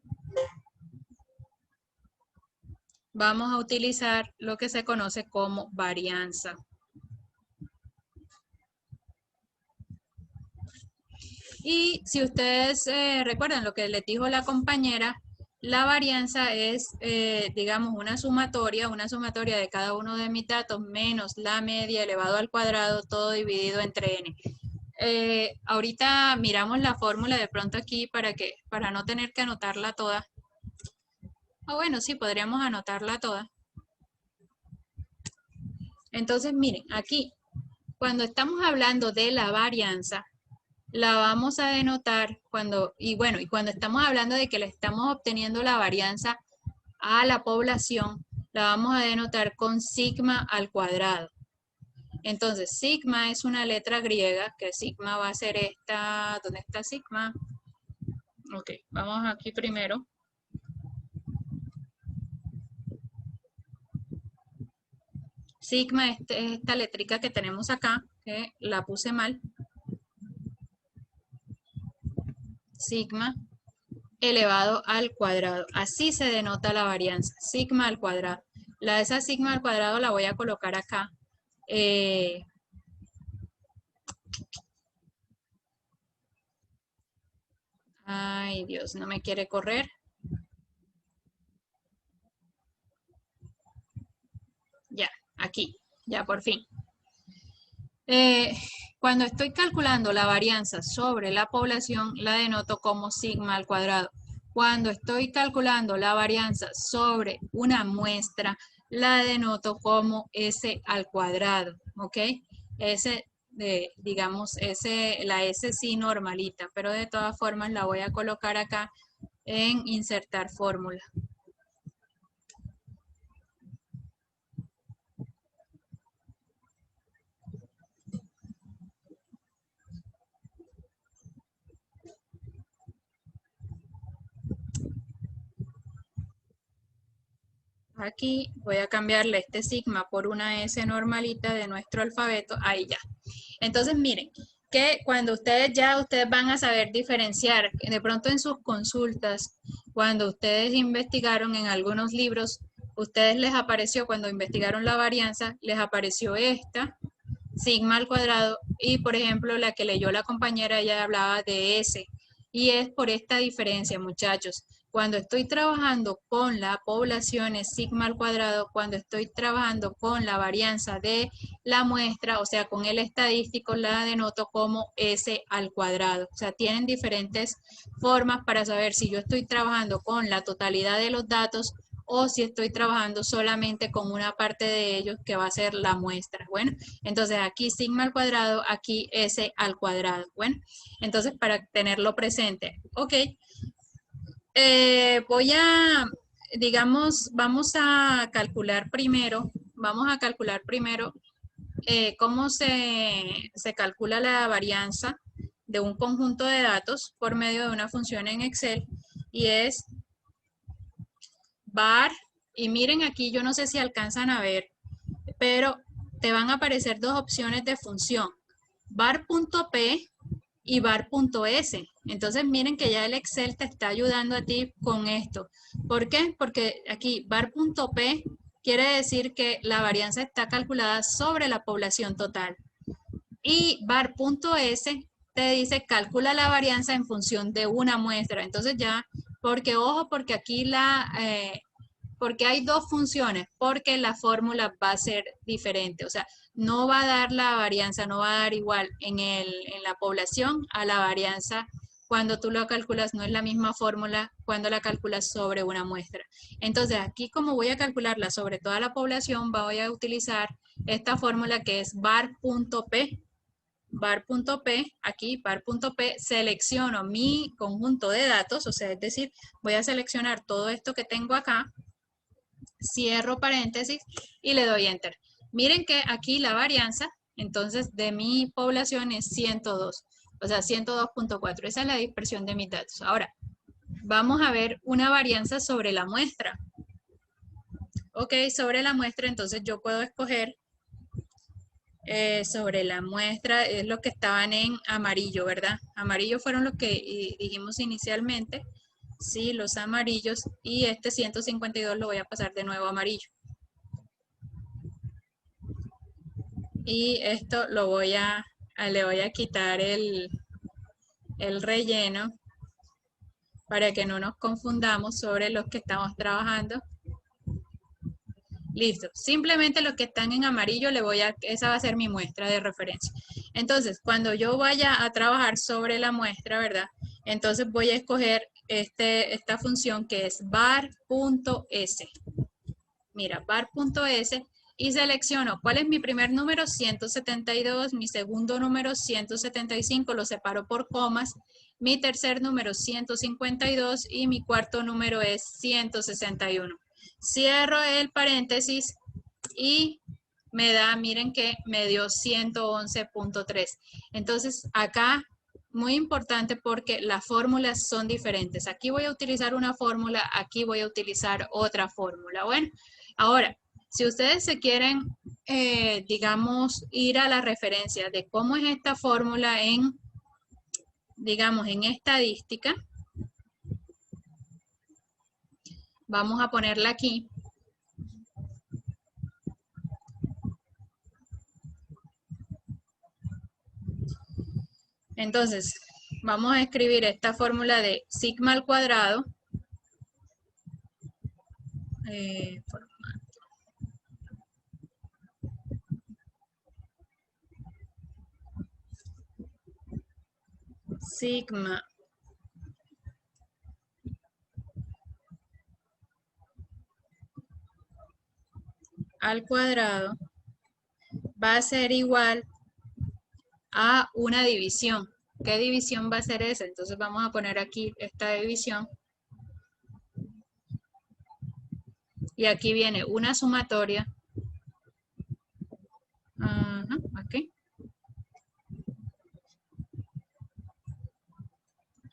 vamos a utilizar lo que se conoce como varianza. Y si ustedes recuerdan lo que les dijo la compañera, la varianza es, digamos, una sumatoria de cada uno de mis datos menos la media elevado al cuadrado, todo dividido entre n. Ahorita miramos la fórmula de pronto aquí para no tener que anotarla toda. Bueno, sí, podríamos anotarla toda. Entonces, miren, aquí, cuando estamos hablando de la varianza, la vamos a denotar cuando estamos hablando de que le estamos obteniendo la varianza a la población, la vamos a denotar con sigma al cuadrado. Entonces, sigma es una letra griega, que sigma va a ser esta. ¿Dónde está sigma? Ok, vamos aquí primero. Sigma es esta letrica que tenemos acá, que la puse mal. Sigma elevado al cuadrado. Así se denota la varianza, sigma al cuadrado. Esa sigma al cuadrado la voy a colocar acá. Ay, Dios, no me quiere correr. Ya, aquí, ya por fin. Cuando estoy calculando la varianza sobre la población, la denoto como sigma al cuadrado. Cuando estoy calculando la varianza sobre una muestra, la denoto como S al cuadrado, ¿ok? Digamos, la S sí normalita, pero de todas formas la voy a colocar acá en insertar fórmula. Aquí voy a cambiarle este sigma por una S normalita de nuestro alfabeto. Ahí ya. Entonces miren, que cuando ustedes van a saber diferenciar, de pronto en sus consultas, cuando ustedes investigaron en algunos libros, ustedes les apareció, cuando investigaron la varianza, les apareció esta, sigma al cuadrado, y por ejemplo la que leyó la compañera, ella hablaba de S, y es por esta diferencia, muchachos. Cuando estoy trabajando con la población es sigma al cuadrado, cuando estoy trabajando con la varianza de la muestra, o sea, con el estadístico, la denoto como S al cuadrado. O sea, tienen diferentes formas para saber si yo estoy trabajando con la totalidad de los datos o si estoy trabajando solamente con una parte de ellos que va a ser la muestra. Bueno, entonces aquí sigma al cuadrado, aquí S al cuadrado. Bueno, entonces para tenerlo presente. Ok. Vamos a calcular primero cómo se calcula la varianza de un conjunto de datos por medio de una función en Excel, y es var, y miren aquí, yo no sé si alcanzan a ver, pero te van a aparecer dos opciones de función, var.p y var.s. Entonces miren que ya el Excel te está ayudando a ti con esto. ¿Por qué? Porque aquí var.p quiere decir que la varianza está calculada sobre la población total. Y var.s te dice calcula la varianza en función de una muestra. Entonces ya, porque ojo, porque aquí porque hay dos funciones, porque la fórmula va a ser diferente. O sea, no va a dar la varianza, no va a dar igual en la población a la varianza cuando tú lo calculas, no es la misma fórmula cuando la calculas sobre una muestra. Entonces, aquí como voy a calcularla sobre toda la población, voy a utilizar esta fórmula que es var.p. var.p, aquí var.p, selecciono mi conjunto de datos, o sea, es decir, voy a seleccionar todo esto que tengo acá, cierro paréntesis y le doy enter. Miren que aquí la varianza, entonces, de mi población es 102, o sea, 102.4. Esa es la dispersión de mis datos. Ahora, vamos a ver una varianza sobre la muestra. Ok, sobre la muestra, entonces yo puedo escoger sobre la muestra, es lo que estaban en amarillo, ¿verdad? Amarillo fueron los que dijimos inicialmente. ¿sí? Los amarillos, y este 152 lo voy a pasar de nuevo a amarillo. Y esto lo le voy a quitar el relleno para que no nos confundamos sobre los que estamos trabajando. Listo. Simplemente los que están en amarillo esa va a ser mi muestra de referencia. Entonces, cuando yo vaya a trabajar sobre la muestra, ¿verdad? Entonces voy a escoger esta función que es var.s. Mira, var.s, y selecciono cuál es mi primer número, 172, mi segundo número, 175, lo separo por comas, mi tercer número, 152, y mi cuarto número es 161. Cierro el paréntesis y me da, miren que me dio 111.3. Entonces, acá, muy importante porque las fórmulas son diferentes. Aquí voy a utilizar una fórmula, aquí voy a utilizar otra fórmula. Bueno, ahora, si ustedes se quieren, digamos, ir a la referencia de cómo es esta fórmula digamos, en estadística, vamos a ponerla aquí. Entonces, vamos a escribir esta fórmula de sigma al cuadrado. Sigma al cuadrado va a ser igual a una división. ¿Qué división va a ser esa? Entonces vamos a poner aquí esta división. Y aquí viene una sumatoria. Aquí.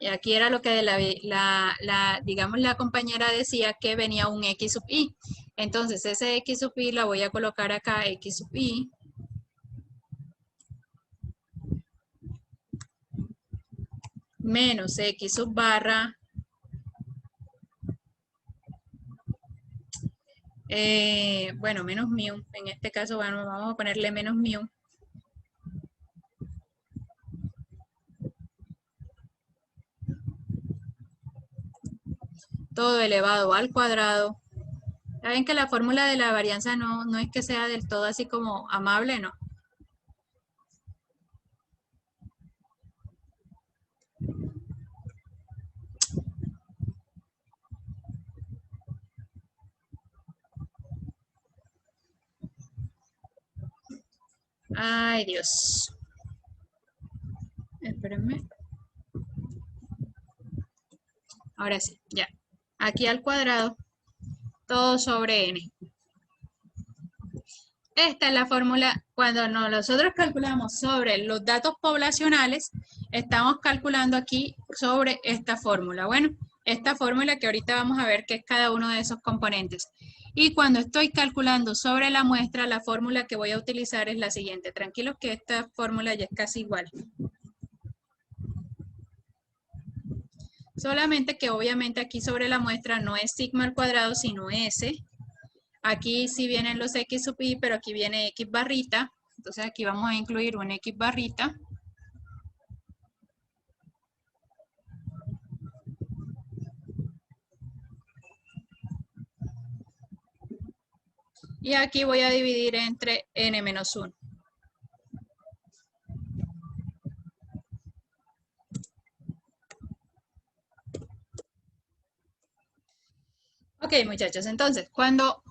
Y aquí era lo que digamos, la compañera decía que venía un x sub i. Entonces ese x sub i la voy a colocar acá, x sub i. Menos x sub barra. Bueno, menos mu. En este caso, bueno, vamos a ponerle menos mu. Todo elevado al cuadrado. Saben que la fórmula de la varianza no es que sea del todo así como amable, no. Ay, Dios. Espérenme. Ahora sí, ya. Aquí al cuadrado, todo sobre n. Esta es la fórmula cuando nosotros calculamos sobre los datos poblacionales, estamos calculando aquí sobre esta fórmula. Bueno, esta fórmula que ahorita vamos a ver qué es cada uno de esos componentes. Y cuando estoy calculando sobre la muestra, la fórmula que voy a utilizar es la siguiente. Tranquilos que esta fórmula ya es casi igual. Solamente que obviamente aquí sobre la muestra no es sigma al cuadrado, sino s. Aquí sí vienen los x sub i, pero aquí viene x barrita. Entonces aquí vamos a incluir un x barrita. Y aquí voy a dividir entre n menos 1. Ok, muchachos, entonces, cuando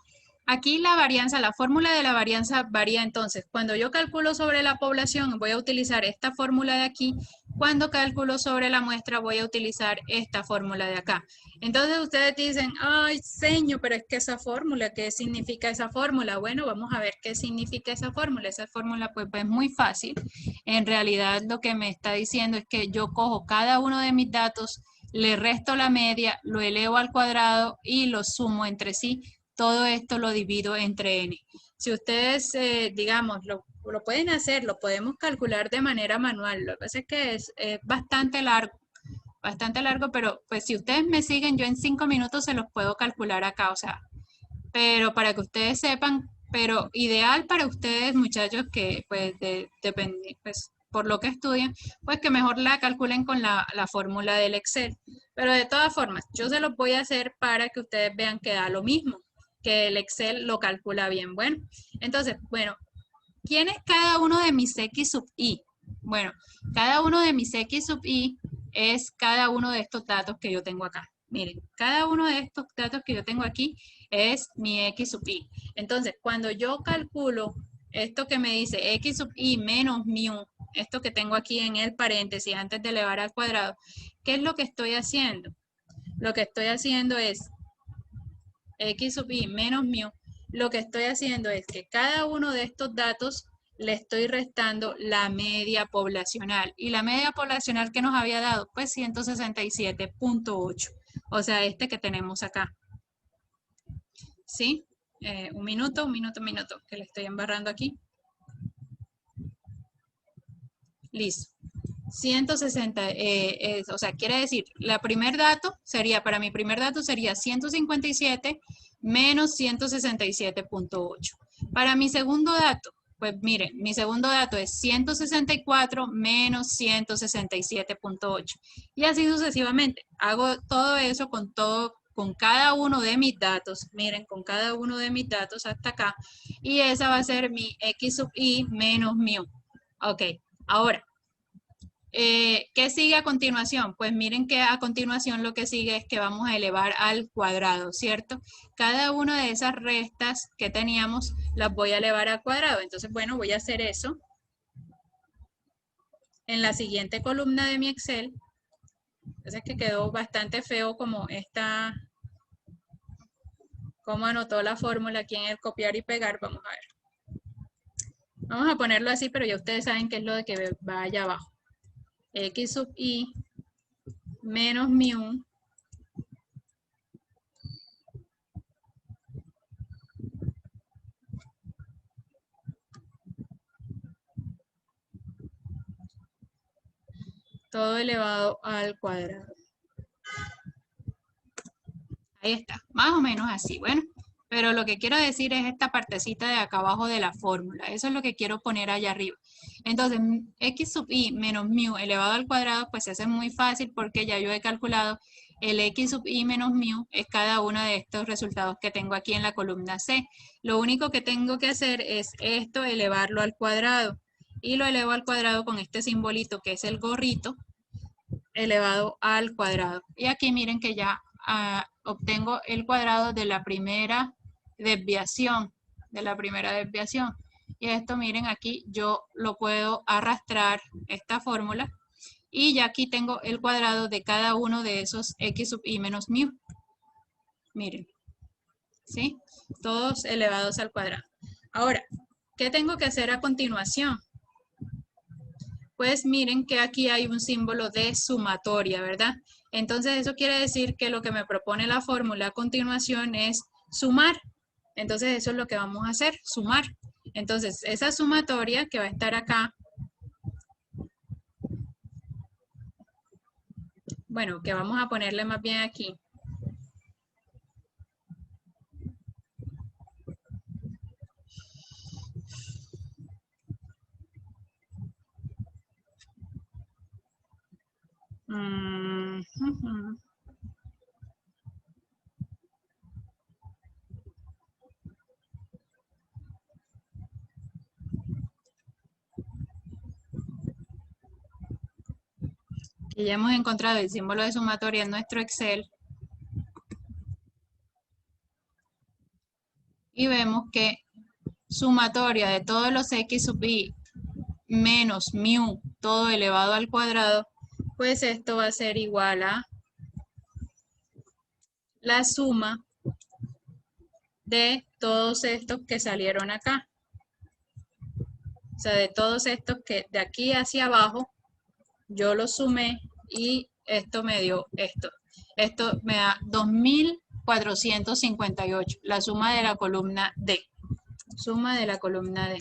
aquí la varianza, la fórmula de la varianza varía, entonces, cuando yo calculo sobre la población, voy a utilizar esta fórmula de aquí. Cuando calculo sobre la muestra, voy a utilizar esta fórmula de acá. Entonces, ustedes dicen, ay, señor, pero es que esa fórmula, ¿qué significa esa fórmula? Bueno, vamos a ver qué significa esa fórmula. Esa fórmula, pues, es muy fácil. En realidad, lo que me está diciendo es que yo cojo cada uno de mis datos, le resto la media, lo elevo al cuadrado y lo sumo entre sí. Todo esto lo divido entre n. Si ustedes, digamos, lo pueden hacer, lo podemos calcular de manera manual. Lo que pasa es que es bastante largo. bastante largo, pero pues si ustedes me siguen, yo en 5 minutos se los puedo calcular acá, o sea, pero para que ustedes sepan, pero ideal para ustedes, muchachos, que pues depende, pues por lo que estudian, pues que mejor la calculen con la fórmula del Excel. Pero de todas formas, yo se los voy a hacer para que ustedes vean que da lo mismo, que el Excel lo calcula bien. Bueno, entonces, bueno, ¿quién es cada uno de mis X sub I? Bueno, cada uno de mis X sub I es cada uno de estos datos que yo tengo acá. Miren, cada uno de estos datos que yo tengo aquí es mi X sub I. Entonces, cuando yo calculo esto que me dice X sub I menos mu, esto que tengo aquí en el paréntesis antes de elevar al cuadrado, ¿qué es lo que estoy haciendo? Lo que estoy haciendo es X sub I menos mu. Lo que estoy haciendo es que cada uno de estos datos le estoy restando la media poblacional. ¿Y la media poblacional que nos había dado? Pues 167.8. O sea, este que tenemos acá. ¿Sí? Un minuto, que le estoy embarrando aquí. Listo. 160, o sea, quiere decir, para mi primer dato sería 157 menos 167.8. Para mi segundo dato, pues miren, mi segundo dato es 164 menos 167.8. Y así sucesivamente. Hago todo eso con cada uno de mis datos. Miren, con cada uno de mis datos hasta acá. Y esa va a ser mi X sub I menos mu. Ok, ahora. ¿Qué sigue a continuación? Pues miren que a continuación lo que sigue es que vamos a elevar al cuadrado, ¿cierto? Cada una de esas restas que teníamos las voy a elevar al cuadrado. Entonces, bueno, voy a hacer eso en la siguiente columna de mi Excel. Entonces que quedó bastante feo como como anotó la fórmula aquí en el copiar y pegar. Vamos a ver. Vamos a ponerlo así, pero ya ustedes saben qué es lo de que va allá abajo. X sub I menos mu todo elevado al cuadrado. Ahí está, más o menos así, bueno. Pero lo que quiero decir es esta partecita de acá abajo de la fórmula. Eso es lo que quiero poner allá arriba. Entonces, X sub I menos mu elevado al cuadrado, pues eso es muy fácil porque ya yo he calculado el X sub I menos mu es cada uno de estos resultados que tengo aquí en la columna C. Lo único que tengo que hacer es esto, elevarlo al cuadrado. Y lo elevo al cuadrado con este simbolito que es el gorrito elevado al cuadrado. Y aquí miren que ya obtengo el cuadrado de la primera desviación, Y esto miren aquí yo lo puedo arrastrar esta fórmula y ya aquí tengo el cuadrado de cada uno de esos X sub I menos mu. Miren, ¿sí? Todos elevados al cuadrado. Ahora, ¿qué tengo que hacer a continuación? Pues miren que aquí hay un símbolo de sumatoria, ¿verdad? Entonces eso quiere decir que lo que me propone la fórmula a continuación es sumar. Entonces eso es lo que vamos a hacer, sumar. Entonces esa sumatoria que va a estar acá, bueno, que vamos a ponerle más bien aquí. Que ya hemos encontrado el símbolo de sumatoria en nuestro Excel. Y vemos que sumatoria de todos los X sub I menos mu, todo elevado al cuadrado, pues esto va a ser igual a la suma de todos estos que salieron acá. O sea, de todos estos que de aquí hacia abajo, yo los sumé y esto me dio esto. Esto me da 2.458, la suma de la columna D. Suma de la columna D.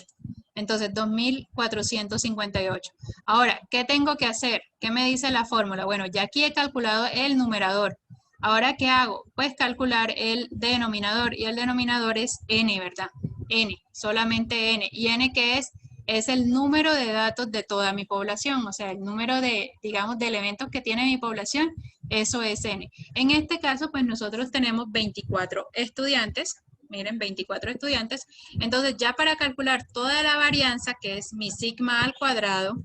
Entonces, 2.458. Ahora, ¿qué tengo que hacer? ¿Qué me dice la fórmula? Bueno, ya aquí he calculado el numerador. Ahora, ¿qué hago? Pues calcular el denominador. Y el denominador es n, ¿verdad? N, solamente n. ¿Y n qué es? Es el número de datos de toda mi población. O sea, el número de, digamos, de elementos que tiene mi población. Eso es n. En este caso, pues nosotros tenemos 24 estudiantes. Miren, 24 estudiantes. Entonces, ya para calcular toda la varianza, que es mi sigma al cuadrado,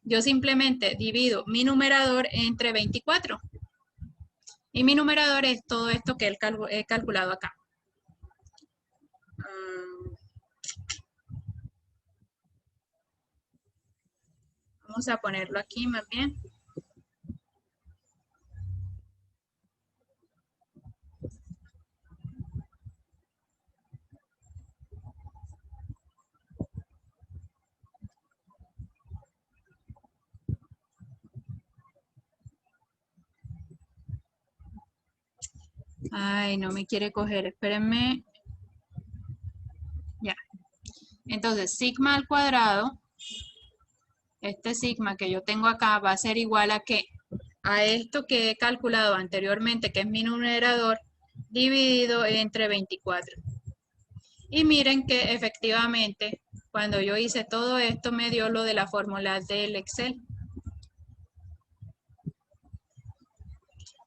yo simplemente divido mi numerador entre 24. Y mi numerador es todo esto que he calculado acá. Vamos a ponerlo aquí más bien. Ay, no me quiere coger, espérenme. Ya. Entonces, sigma al cuadrado, este sigma que yo tengo acá va a ser igual a ¿qué? A esto que he calculado anteriormente, que es mi numerador, dividido entre 24. Y miren que efectivamente, cuando yo hice todo esto, me dio lo de la fórmula del Excel.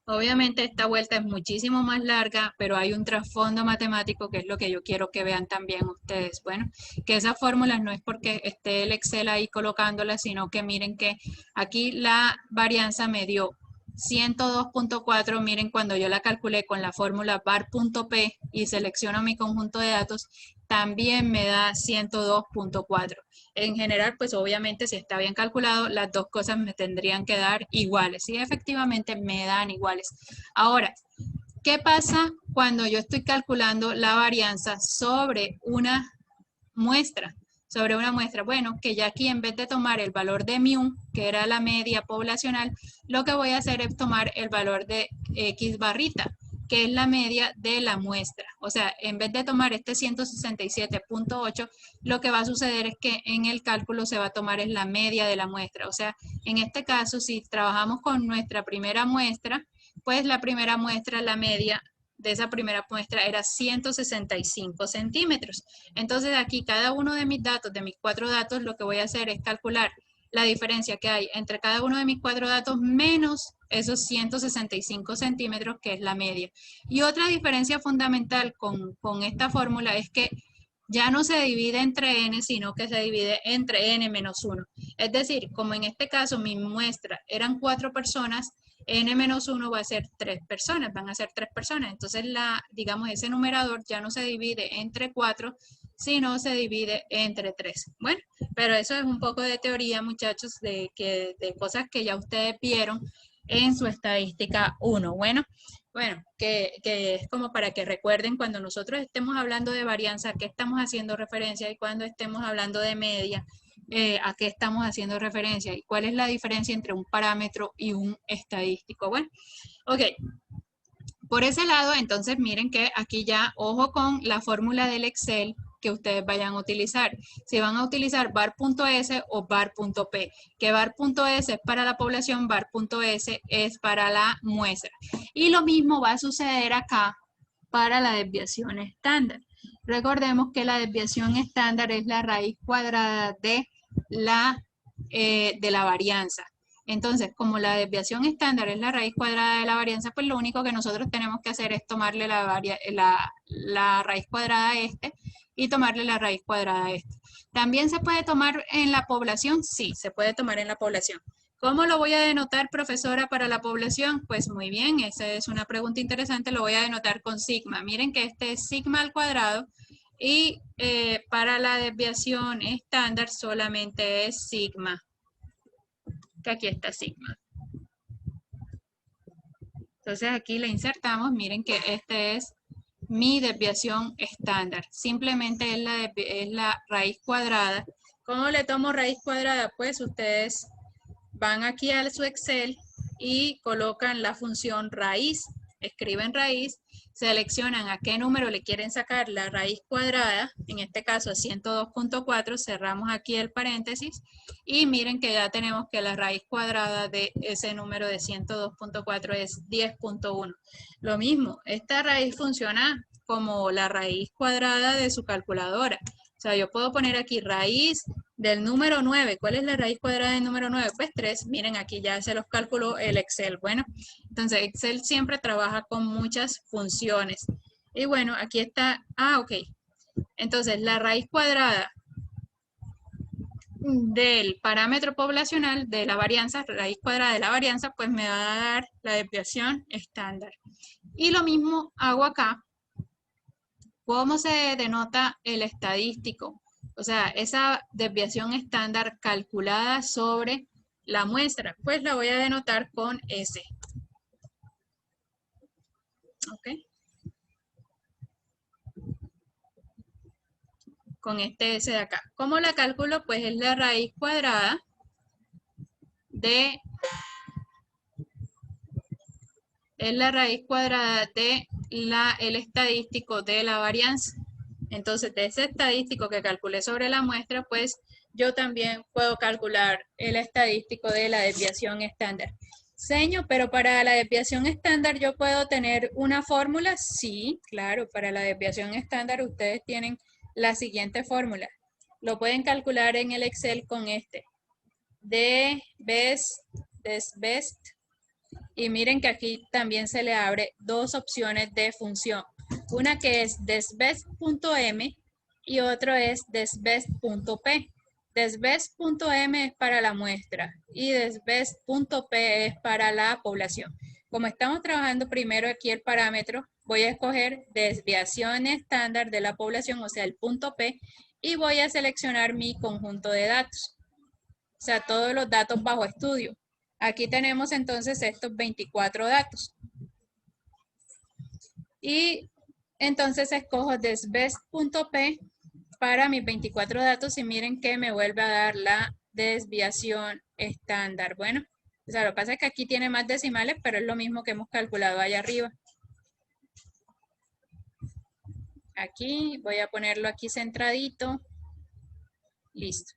Obviamente esta vuelta es muchísimo más larga, pero hay un trasfondo matemático que es lo que yo quiero que vean también ustedes. Bueno, que esas fórmulas no es porque esté el Excel ahí colocándolas, sino que miren que aquí la varianza me dio 102.4, miren cuando yo la calculé con la fórmula var.p y selecciono mi conjunto de datos, también me da 102.4. En general, pues obviamente si está bien calculado, las dos cosas me tendrían que dar iguales. Y efectivamente me dan iguales. Ahora, ¿qué pasa cuando yo estoy calculando la varianza sobre una muestra? Sobre una muestra, bueno, que ya aquí en vez de tomar el valor de mu, que era la media poblacional, lo que voy a hacer es tomar el valor de X barrita, que es la media de la muestra. O sea, en vez de tomar este 167.8, lo que va a suceder es que en el cálculo se va a tomar es la media de la muestra. O sea, en este caso, si trabajamos con nuestra primera muestra, pues la primera muestra, la media de esa primera muestra era 165 centímetros. Entonces aquí cada uno de mis datos, de mis 4 datos, lo que voy a hacer es calcular la diferencia que hay entre cada uno de mis 4 datos menos esos 165 centímetros, que es la media. Y otra diferencia fundamental con esta fórmula es que ya no se divide entre n, sino que se divide entre n menos 1. Es decir, como en este caso mi muestra eran 4 personas, n-1 va a ser 3 personas, van a ser 3 personas. Entonces, digamos, ese numerador ya no se divide entre 4, sino se divide entre 3. Bueno, pero eso es un poco de teoría, muchachos, de cosas que ya ustedes vieron en su estadística 1. Bueno, que es como para que recuerden cuando nosotros estemos hablando de varianza, a qué estamos haciendo referencia, y cuando estemos hablando de media, a qué estamos haciendo referencia y cuál es la diferencia entre un parámetro y un estadístico. Bueno, ok. Por ese lado, entonces miren que aquí ya, ojo con la fórmula del Excel que ustedes vayan a utilizar. Si van a utilizar var.s o var.p, que var.s es para la población, var.s es para la muestra. Y lo mismo va a suceder acá para la desviación estándar. Recordemos que la desviación estándar es la raíz cuadrada de la varianza. Entonces, como la desviación estándar es la raíz cuadrada de la varianza, pues lo único que nosotros tenemos que hacer es tomarle la raíz cuadrada a este y tomarle la raíz cuadrada a este. ¿También se puede tomar en la población? Sí, se puede tomar en la población. ¿Cómo lo voy a denotar, profesora, para la población? Pues muy bien, esa es una pregunta interesante, lo voy a denotar con sigma. Miren que este es sigma al cuadrado y para la desviación estándar solamente es sigma. Que aquí está sigma. Entonces aquí le insertamos, miren que este es mi desviación estándar. Simplemente es la raíz cuadrada. ¿Cómo le tomo raíz cuadrada? Pues ustedes van aquí a su Excel y colocan la función raíz, escriben raíz seleccionan a qué número le quieren sacar la raíz cuadrada, en este caso 102.4, cerramos aquí el paréntesis y miren que ya tenemos que la raíz cuadrada de ese número de 102.4 es 10.1. Lo mismo, esta raíz funciona como la raíz cuadrada de su calculadora. O sea, yo puedo poner aquí raíz del número 9. ¿Cuál es la raíz cuadrada del número 9? Pues 3. Miren, aquí ya se los calculó el Excel. Bueno, entonces Excel siempre trabaja con muchas funciones. Y bueno, aquí está. Ok. Entonces, la raíz cuadrada del parámetro poblacional de la varianza, raíz cuadrada de la varianza, pues me va a dar la desviación estándar. Y lo mismo hago acá. ¿Cómo se denota el estadístico? O sea, esa desviación estándar calculada sobre la muestra, pues la voy a denotar con S. ¿Ok? Con este S de acá. ¿Cómo la calculo? Pues es la raíz cuadrada de... Es la raíz cuadrada de el estadístico de la varianza. Entonces, de ese estadístico que calculé sobre la muestra, pues yo también puedo calcular el estadístico de la desviación estándar. Señor, pero para la desviación estándar yo puedo tener una fórmula. Sí, claro, para la desviación estándar ustedes tienen la siguiente fórmula. Lo pueden calcular en el Excel con este. DBEST. Y miren que aquí también se le abre dos opciones de función. Una que es desbest.m y otro es desbest.p. Desbest.m es para la muestra y desbest.p es para la población. Como estamos trabajando primero aquí el parámetro, voy a escoger desviación estándar de la población, o sea, el punto P, y voy a seleccionar mi conjunto de datos. O sea, todos los datos bajo estudio. Aquí tenemos entonces estos 24 datos. Y entonces escojo desbest.p para mis 24 datos y miren que me vuelve a dar la desviación estándar. Bueno, o sea, lo que pasa es que aquí tiene más decimales, pero es lo mismo que hemos calculado allá arriba. Aquí, voy a ponerlo aquí centradito. Listo.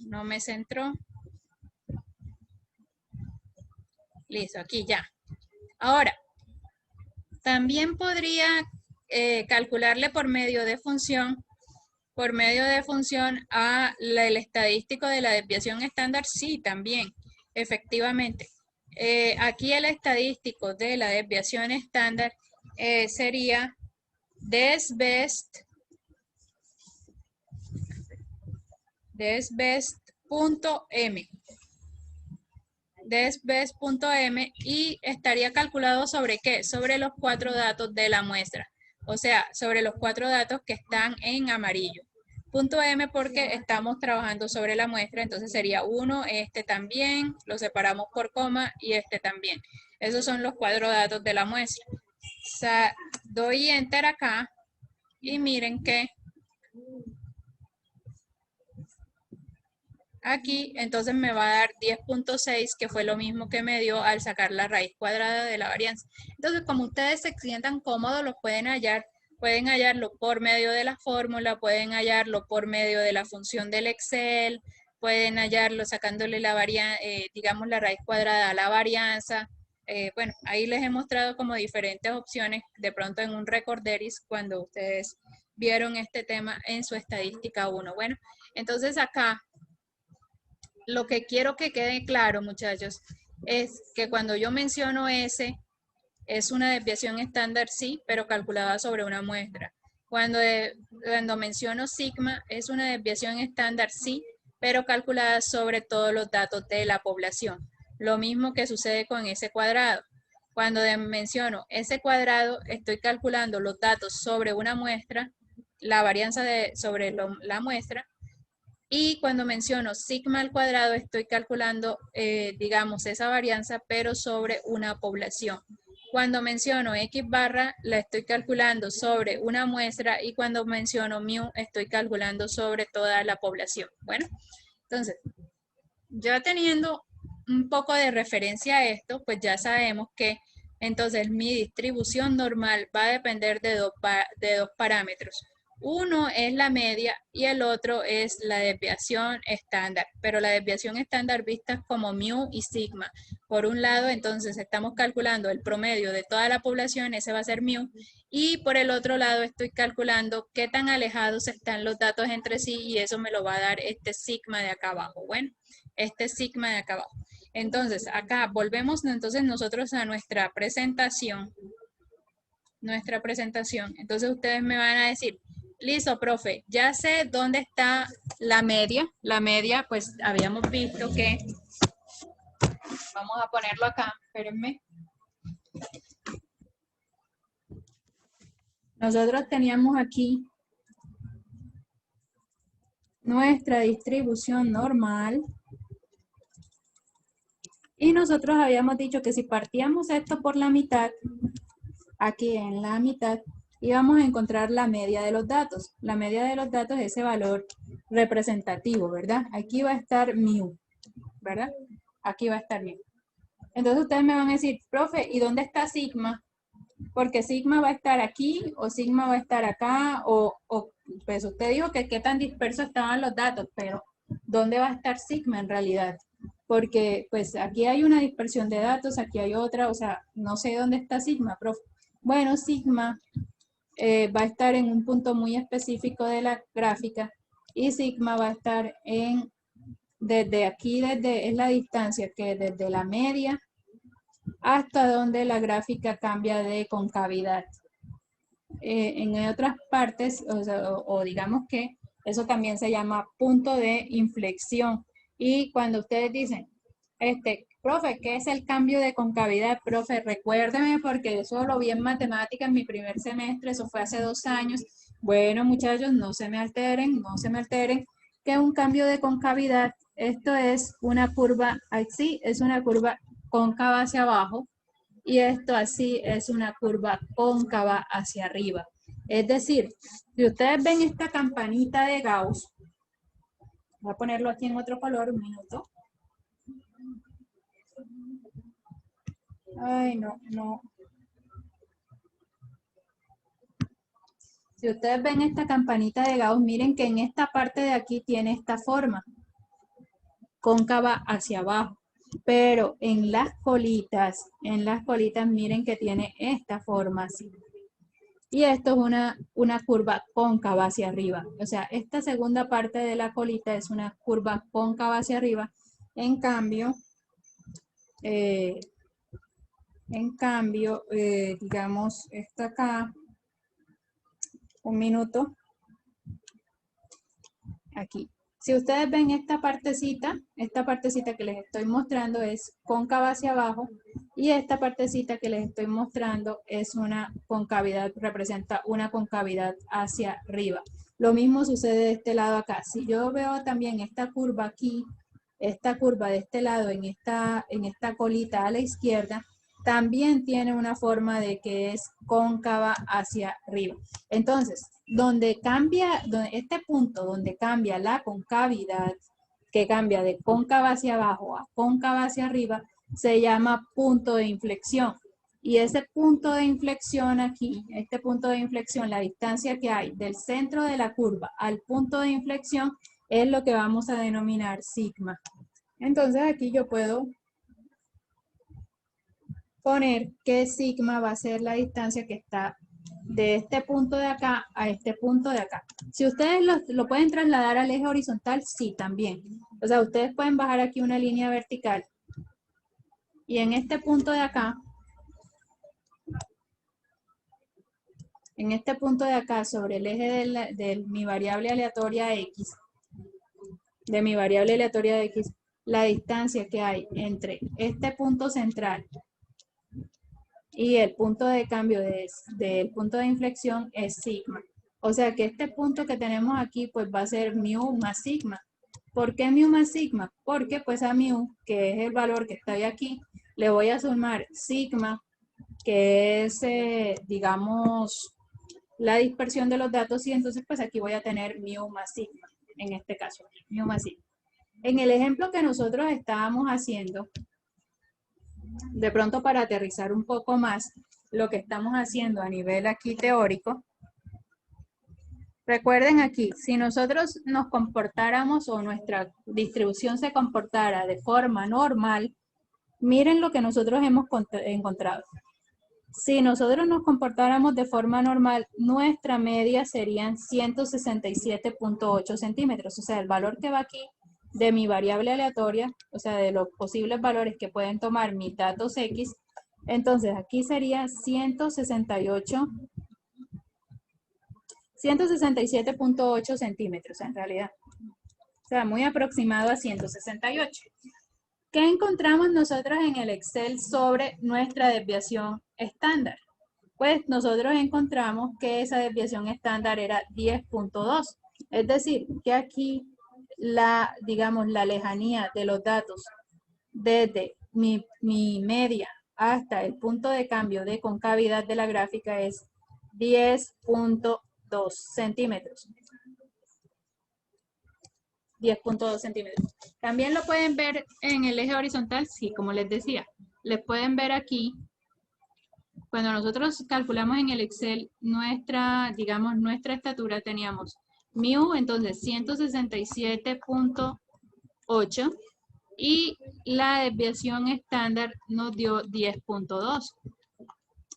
No me centró. Listo, aquí ya. Ahora, también podría calcularle por medio de función a el estadístico de la desviación estándar. Sí, también, efectivamente. Aquí el estadístico de la desviación estándar sería desbest.m. Desbest.m y estaría calculado sobre ¿qué? Sobre los 4 datos de la muestra. O sea, sobre los 4 datos que están en amarillo. Punto M porque estamos trabajando sobre la muestra, entonces sería 1, este también, lo separamos por coma y este también. Esos son los 4 datos de la muestra. O sea, doy Enter acá y miren que aquí, entonces me va a dar 10.6, que fue lo mismo que me dio al sacar la raíz cuadrada de la varianza. Entonces, como ustedes se sientan cómodos, los pueden hallarlo por medio de la fórmula, pueden hallarlo por medio de la función del Excel, pueden hallarlo sacándole la digamos, la raíz cuadrada a la varianza. Bueno, ahí les he mostrado como diferentes opciones, de pronto en un recorderis, cuando ustedes vieron este tema en su estadística 1. Bueno, entonces acá, lo que quiero que quede claro, muchachos, es que cuando yo menciono S, es una desviación estándar, sí, pero calculada sobre una muestra. Cuando menciono sigma, es una desviación estándar, sí, pero calculada sobre todos los datos de la población. Lo mismo que sucede con S cuadrado. Cuando menciono S cuadrado, estoy calculando los datos sobre una muestra, la varianza sobre la muestra. Y cuando menciono sigma al cuadrado, estoy calculando, digamos, esa varianza, pero sobre una población. Cuando menciono X barra, la estoy calculando sobre una muestra y cuando menciono mu, estoy calculando sobre toda la población. Bueno, entonces, ya teniendo un poco de referencia a esto, pues ya sabemos que Entonces, mi distribución normal va a depender de dos parámetros. Uno es la media y el otro es la desviación estándar, pero la desviación estándar vista como mu y sigma. Por un lado, entonces, estamos calculando el promedio de toda la población, ese va a ser mu, y por el otro lado estoy calculando qué tan alejados están los datos entre sí y eso me lo va a dar este sigma de acá abajo. Bueno, este sigma de acá abajo. Entonces, acá volvemos entonces nosotros a nuestra presentación. Entonces, ustedes me van a decir, listo, profe, ya sé dónde está la media. La media, pues, habíamos visto que, vamos a ponerlo acá, espérenme. Nosotros teníamos aquí nuestra distribución normal. Y nosotros habíamos dicho que si partíamos esto por la mitad, aquí en la mitad, íbamos a encontrar la media de los datos. La media de los datos es ese valor representativo, ¿verdad? Aquí va a estar mu, ¿verdad? Aquí va a estar mu. Entonces ustedes me van a decir, profe, ¿y dónde está sigma? Porque sigma va a estar aquí, o sigma va a estar acá, o pues usted dijo que qué tan dispersos estaban los datos, pero ¿dónde va a estar sigma en realidad? Porque pues aquí hay una dispersión de datos, aquí hay otra, o sea, no sé dónde está sigma, profe. Bueno, sigma va a estar en un punto muy específico de la gráfica y sigma va a estar desde aquí, es la distancia que desde la media hasta donde la gráfica cambia de concavidad. En otras partes, o digamos que eso también se llama punto de inflexión. Y cuando ustedes dicen, profe, ¿qué es el cambio de concavidad? Profe, recuérdeme porque eso lo vi en matemáticas en mi primer semestre, eso fue hace 2 años. Bueno, muchachos, no se me alteren, que es un cambio de concavidad. Esto es una curva, así es una curva cóncava hacia abajo y esto así es una curva cóncava hacia arriba. Es decir, si ustedes ven esta campanita de Gauss, voy a ponerlo aquí en otro color, un minuto. Ay, no. Si ustedes ven esta campanita de Gauss, miren que en esta parte de aquí tiene esta forma, cóncava hacia abajo. Pero en las colitas, miren que tiene esta forma así. Y esto es una curva cóncava hacia arriba. O sea, esta segunda parte de la colita es una curva cóncava hacia arriba. En cambio, digamos, esta acá, un minuto, aquí. Si ustedes ven esta partecita que les estoy mostrando es cóncava hacia abajo y esta partecita que les estoy mostrando es una concavidad, representa una concavidad hacia arriba. Lo mismo sucede de este lado acá. Si yo veo también esta curva aquí, esta curva de este lado en esta colita a la izquierda, también tiene una forma de que es cóncava hacia arriba. Entonces, este punto donde cambia la concavidad, que cambia de cóncava hacia abajo a cóncava hacia arriba, se llama punto de inflexión. Y ese punto de inflexión aquí, este punto de inflexión, la distancia que hay del centro de la curva al punto de inflexión, es lo que vamos a denominar sigma. Entonces aquí yo puedo poner que sigma va a ser la distancia que está de este punto de acá a este punto de acá. Si ustedes lo pueden trasladar al eje horizontal, sí, también. O sea, ustedes pueden bajar aquí una línea vertical. Y en este punto de acá, sobre el eje de mi variable aleatoria x, la distancia que hay entre este punto central y el punto de cambio del punto de inflexión es sigma. O sea que este punto que tenemos aquí pues va a ser mu más sigma. ¿Por qué mu más sigma? Porque pues a mu, que es el valor que está aquí, le voy a sumar sigma, que es, digamos, la dispersión de los datos y entonces pues aquí voy a tener mu más sigma, en este caso, mu más sigma. En el ejemplo que nosotros estábamos haciendo, de pronto para aterrizar un poco más lo que estamos haciendo a nivel aquí teórico, recuerden aquí, si nosotros nos comportáramos o nuestra distribución se comportara de forma normal, miren lo que nosotros hemos encontrado. Si nosotros nos comportáramos de forma normal, nuestra media serían 167.8 centímetros. O sea, el valor que va aquí de mi variable aleatoria, o sea, de los posibles valores que pueden tomar mis datos X, entonces aquí sería 167.8 centímetros en realidad. O sea, muy aproximado a 168. ¿Qué encontramos nosotros en el Excel sobre nuestra desviación estándar? Pues nosotros encontramos que esa desviación estándar era 10.2. Es decir, que aquí digamos, la lejanía de los datos desde mi media hasta el punto de cambio de concavidad de la gráfica es 10.2 centímetros. 10.2 centímetros. También lo pueden ver en el eje horizontal, sí, como les decía. Les pueden ver aquí, cuando nosotros calculamos en el Excel digamos, nuestra estatura, teníamos mu, entonces 167.8 y la desviación estándar nos dio 10.2.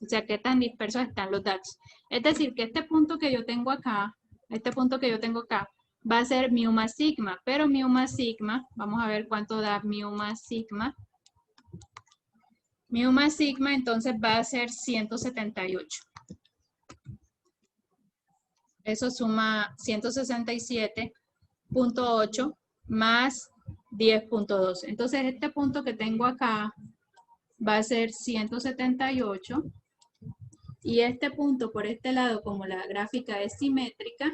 O sea, qué tan dispersos están los datos. Es decir, que este punto que yo tengo acá, va a ser mu más sigma, pero mu más sigma, vamos a ver cuánto da mu más sigma. Mu más sigma entonces va a ser 178. Eso suma 167.8 más 10.2. Entonces este punto que tengo acá va a ser 178. Y este punto por este lado, como la gráfica es simétrica,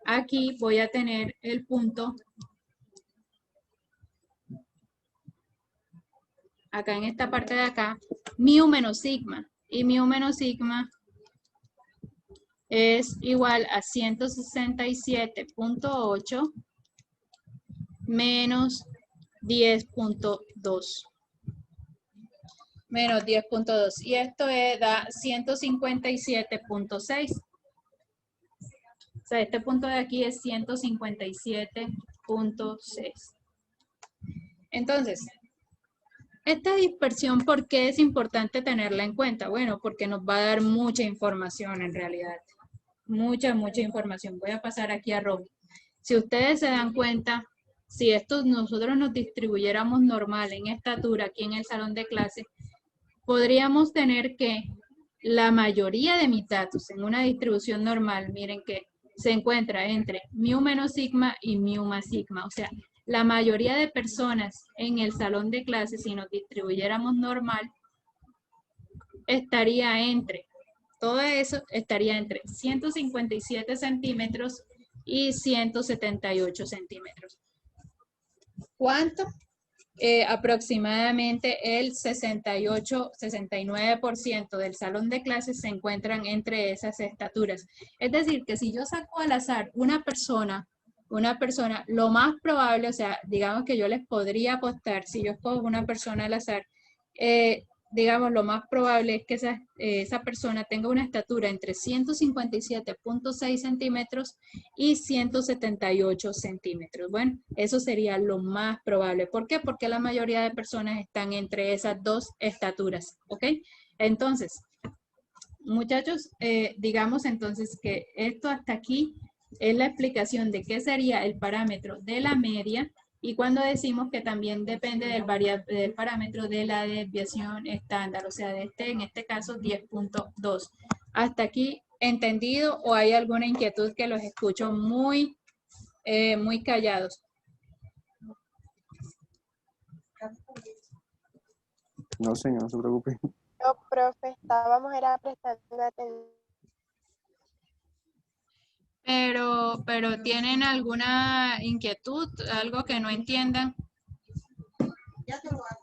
aquí voy a tener el punto, acá en esta parte de acá, mu menos sigma. Y mu menos sigma es igual a 167.8 menos 10.2. Menos 10.2. Y esto da 157.6. O sea, este punto de aquí es 157.6. Entonces, esta dispersión, ¿por qué es importante tenerla en cuenta? Bueno, porque nos va a dar mucha información en realidad. Mucha información. Voy a pasar aquí a rojo. Si ustedes se dan cuenta, si nosotros nos distribuyéramos normal en estatura aquí en el salón de clase, podríamos tener que la mayoría de mis datos en una distribución normal, miren que se encuentra entre mu menos sigma y mu más sigma. O sea, la mayoría de personas en el salón de clases, si nos distribuyéramos normal, todo eso estaría entre 157 centímetros y 178 centímetros. ¿Cuánto? Aproximadamente el 68-69% del salón de clases se encuentran entre esas estaturas. Es decir, que si yo saco al azar una persona, lo más probable, o sea, digamos que yo les podría apostar, si yo escojo una persona al azar, digamos, lo más probable es que esa persona tenga una estatura entre 157.6 centímetros y 178 centímetros. Bueno, eso sería lo más probable. ¿Por qué? Porque la mayoría de personas están entre esas dos estaturas, ¿ok? Entonces, muchachos, digamos entonces que esto hasta aquí es la explicación de qué sería el parámetro de la media. Y cuando decimos que también depende del parámetro de la desviación estándar, o sea, en este caso 10.2. ¿Hasta aquí entendido o hay alguna inquietud que los escucho muy callados? No, señor, no se preocupe. No, profe, estábamos prestando atención. Pero ¿tienen alguna inquietud, algo que no entiendan? Ya te lo hago.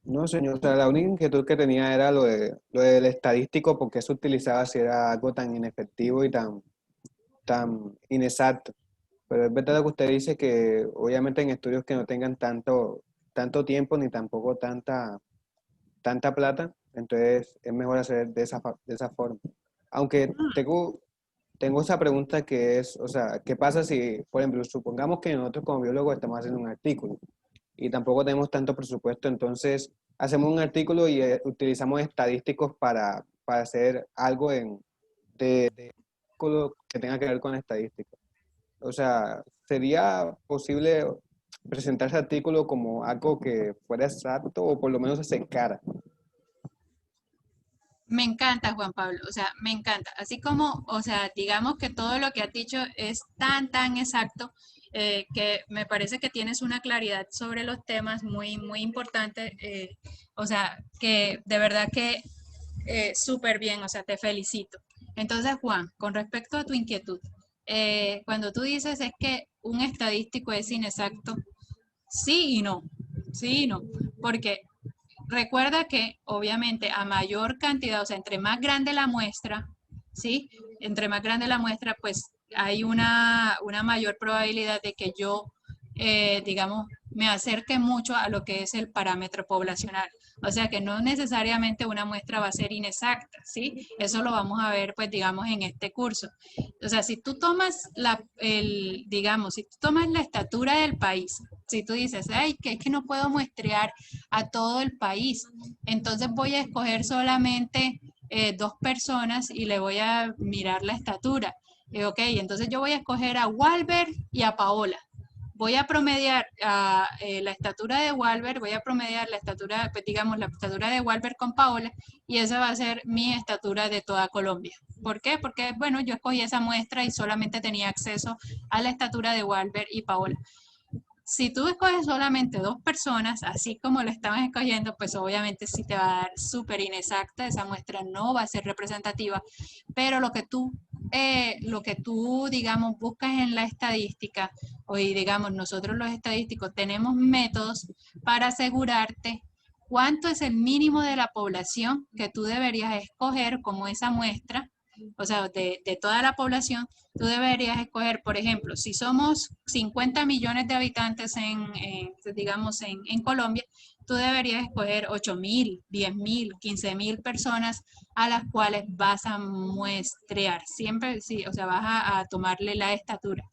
No, señor, o sea, la única inquietud que tenía era lo del estadístico, porque se utilizaba si era algo tan inefectivo y tan inexacto. Pero es verdad lo que usted dice, que obviamente en estudios que no tengan tanto tiempo ni tampoco tanta plata, entonces es mejor hacer de esa forma. Aunque tengo esa pregunta que es, o sea, ¿qué pasa si, por ejemplo, supongamos que nosotros como biólogos estamos haciendo un artículo y tampoco tenemos tanto presupuesto, entonces hacemos un artículo y utilizamos estadísticos para hacer algo de artículo que tenga que ver con estadística? O sea, ¿sería posible presentar ese artículo como algo que fuera exacto o por lo menos se acercara? Me encanta, Juan Pablo, o sea, me encanta. Así como, o sea, digamos que todo lo que has dicho es tan exacto que me parece que tienes una claridad sobre los temas muy importante. O sea, que de verdad que súper bien, o sea, te felicito. Entonces, Juan, con respecto a tu inquietud, cuando tú dices es que un estadístico es inexacto, sí y no, sí y no, porque recuerda que obviamente a mayor cantidad, o sea, entre más grande la muestra, ¿sí? Entre más grande la muestra, pues hay una mayor probabilidad de que yo, digamos, me acerque mucho a lo que es el parámetro poblacional. O sea que no necesariamente una muestra va a ser inexacta, ¿sí? Eso lo vamos a ver, pues, digamos, en este curso. O sea, si tú tomas digamos, si tú tomas la estatura del país, si tú dices, ay, que es que no puedo muestrear a todo el país, entonces voy a escoger solamente 2 personas y le voy a mirar la estatura. Ok, entonces yo voy a escoger a Walber y a Paola. Voy a promediar la estatura de Walber, voy a promediar la estatura, pues digamos, la estatura de Walber con Paola, y esa va a ser mi estatura de toda Colombia. ¿Por qué? Porque, bueno, yo escogí esa muestra y solamente tenía acceso a la estatura de Walber y Paola. Si tú escoges solamente 2 personas, así como lo estabas escogiendo, pues obviamente sí te va a dar súper inexacta, esa muestra no va a ser representativa, pero lo que tú, digamos, buscas en la estadística, y digamos, nosotros los estadísticos tenemos métodos para asegurarte cuánto es el mínimo de la población que tú deberías escoger como esa muestra, o sea, de toda la población. Tú deberías escoger, por ejemplo, si somos 50 millones de habitantes digamos, en Colombia, tú deberías escoger 8.000, 10.000, 15.000 personas a las cuales vas a muestrear. Siempre, sí, o sea, vas a tomarle la estatura.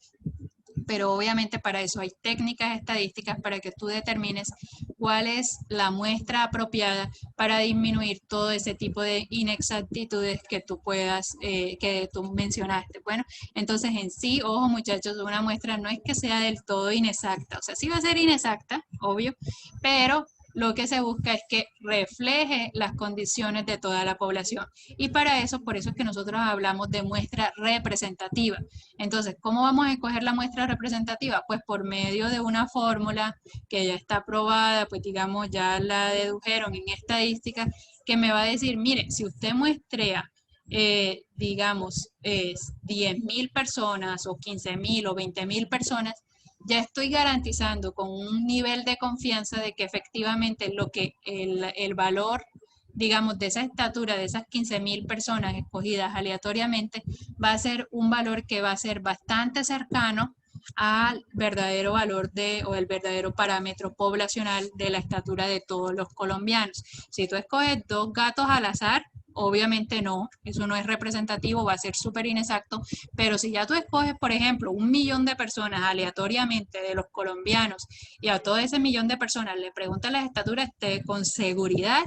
Pero obviamente para eso hay técnicas estadísticas para que tú determines cuál es la muestra apropiada para disminuir todo ese tipo de inexactitudes que tú que tú mencionaste. Bueno, entonces en sí, ojo muchachos, una muestra no es que sea del todo inexacta, o sea, sí va a ser inexacta, obvio, pero lo que se busca es que refleje las condiciones de toda la población. Y para eso, por eso es que nosotros hablamos de muestra representativa. Entonces, ¿cómo vamos a escoger la muestra representativa? Pues por medio de una fórmula que ya está aprobada, pues digamos, ya la dedujeron en estadística, que me va a decir, mire, si usted muestrea, digamos, 10.000 personas o 15.000 o 20.000 personas, ya estoy garantizando con un nivel de confianza de que efectivamente el valor, digamos, de esa estatura, de esas 15.000 personas escogidas aleatoriamente, va a ser un valor que va a ser bastante cercano al verdadero valor o el verdadero parámetro poblacional de la estatura de todos los colombianos. Si tú escoges 2 gatos al azar, obviamente no, eso no es representativo, va a ser súper inexacto, pero si ya tú escoges, por ejemplo, 1.000.000 de personas aleatoriamente de los colombianos y a todo ese millón de personas le preguntas las estaturas, con seguridad,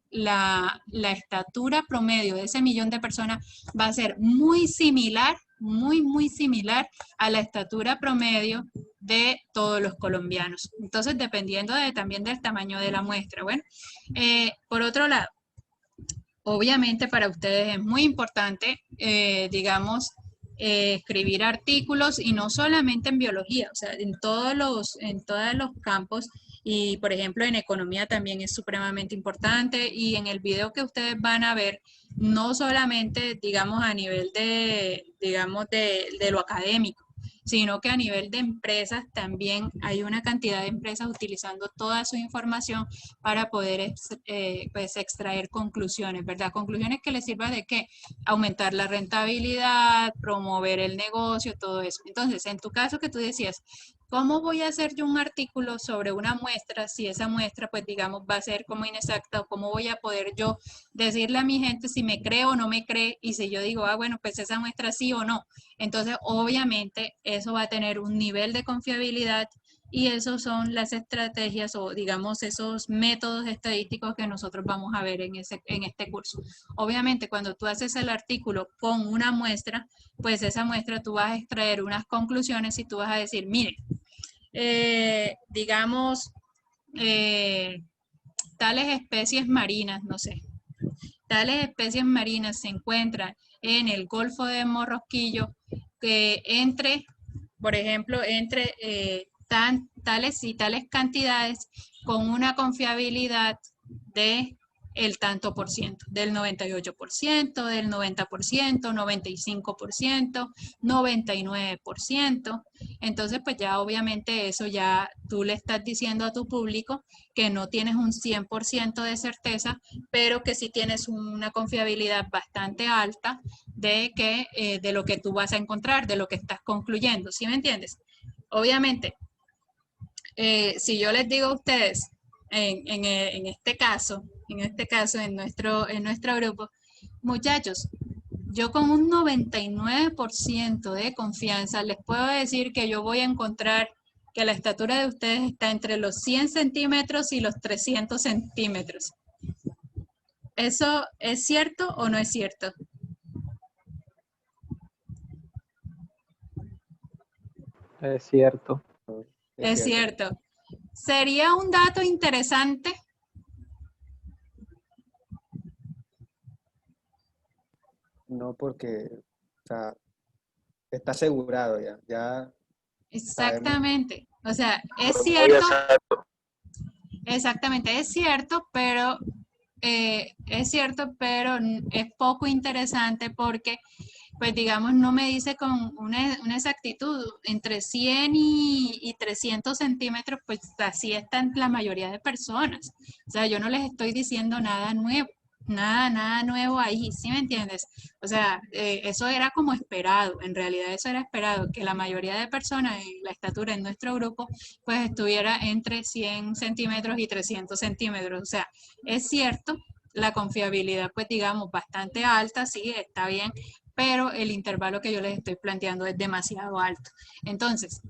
la estatura promedio de ese millón de personas va a ser muy similar, muy similar a la estatura promedio de todos los colombianos. Entonces, dependiendo también del tamaño de la muestra. Bueno, por otro lado, obviamente para ustedes es muy importante, digamos, escribir artículos y no solamente en biología, o sea, en todos los campos y, por ejemplo, en economía también es supremamente importante y en el video que ustedes van a ver, no solamente, digamos, a nivel digamos, de lo académico, sino que a nivel de empresas también hay una cantidad de empresas utilizando toda su información para poder pues extraer conclusiones, ¿verdad? Conclusiones que les sirvan de qué, aumentar la rentabilidad, promover el negocio, todo eso. Entonces, en tu caso que tú decías, ¿cómo voy a hacer yo un artículo sobre una muestra si esa muestra, pues digamos, va a ser como inexacta? ¿O cómo voy a poder yo decirle a mi gente si me cree o no me cree? Y si yo digo, ah, bueno, pues esa muestra sí o no. Entonces, obviamente, eso va a tener un nivel de confiabilidad y esos son las estrategias o, digamos, esos métodos estadísticos que nosotros vamos a ver en este curso. Obviamente, cuando tú haces el artículo con una muestra, pues esa muestra tú vas a extraer unas conclusiones y tú vas a decir, mire, digamos, tales especies marinas, no sé, tales especies marinas se encuentran en el Golfo de Morrosquillo, que por ejemplo, entre tales y tales cantidades con una confiabilidad de el tanto por ciento, del 98%, del 90%, 95%, 99%. Entonces, pues ya obviamente eso ya tú le estás diciendo a tu público que no tienes un 100% de certeza, pero que sí tienes una confiabilidad bastante alta de de lo que tú vas a encontrar, de lo que estás concluyendo. ¿Sí me entiendes? Obviamente, si yo les digo a ustedes, en este caso, en nuestro grupo, muchachos, yo con un 99% de confianza les puedo decir que yo voy a encontrar que la estatura de ustedes está entre los 100 centímetros y los 300 centímetros. ¿Eso es cierto o no es cierto? Es cierto. Es cierto. ¿Sería un dato interesante? No, porque o sea, está asegurado ya Exactamente. O sea, es Muy cierto. exacto. Exactamente, es cierto, pero es poco interesante porque, pues digamos, no me dice con una exactitud entre 100 y 300 centímetros, pues así están la mayoría de personas. O sea, yo no les estoy diciendo nada nuevo, nada nuevo ahí, ¿sí me entiendes? O sea, eso era como esperado, en realidad eso era esperado, que la mayoría de personas en la estatura en nuestro grupo, pues estuviera entre 100 centímetros y 300 centímetros. O sea, es cierto, la confiabilidad, pues digamos, bastante alta, sí, está bien, pero el intervalo que yo les estoy planteando es demasiado alto. Entonces,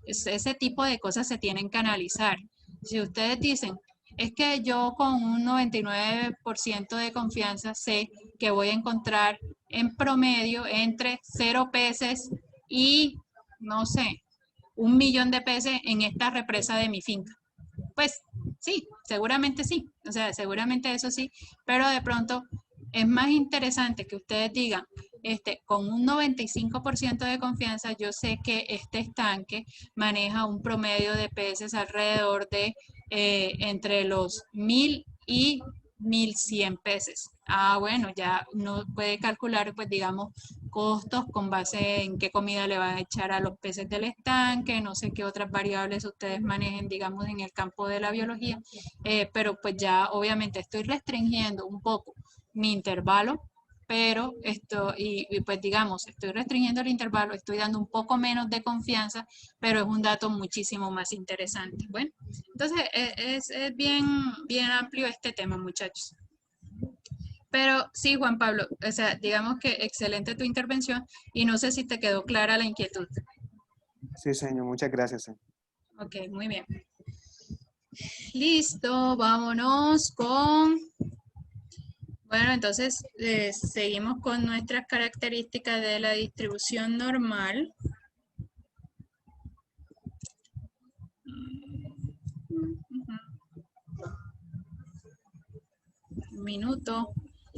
ese tipo de cosas se tienen que analizar. Si ustedes dicen, es que yo con un 99% de confianza sé que voy a encontrar en promedio entre 0 peces y, no sé, 1 millón de peces en esta represa de mi finca. Pues sí, seguramente sí, o sea, seguramente eso sí, pero de pronto es más interesante que ustedes digan, con un 95% de confianza, yo sé que este estanque maneja un promedio de peces alrededor de entre los 1000 y 1100 peces. Ah, bueno, ya uno puede calcular, pues digamos, costos con base en qué comida le van a echar a los peces del estanque, no sé qué otras variables ustedes manejen, digamos, en el campo de la biología, pero pues ya obviamente estoy restringiendo un poco mi intervalo, pero pues digamos, estoy restringiendo el intervalo, estoy dando un poco menos de confianza, pero es un dato muchísimo más interesante. Bueno, entonces es bien amplio este tema, muchachos. Pero sí, Juan Pablo, o sea, digamos que excelente tu intervención y no sé si te quedó clara la inquietud. Sí, señor, muchas gracias. Señor. Ok, muy bien. Listo, vámonos con... Bueno, entonces seguimos con nuestras características de la distribución normal. Un minuto.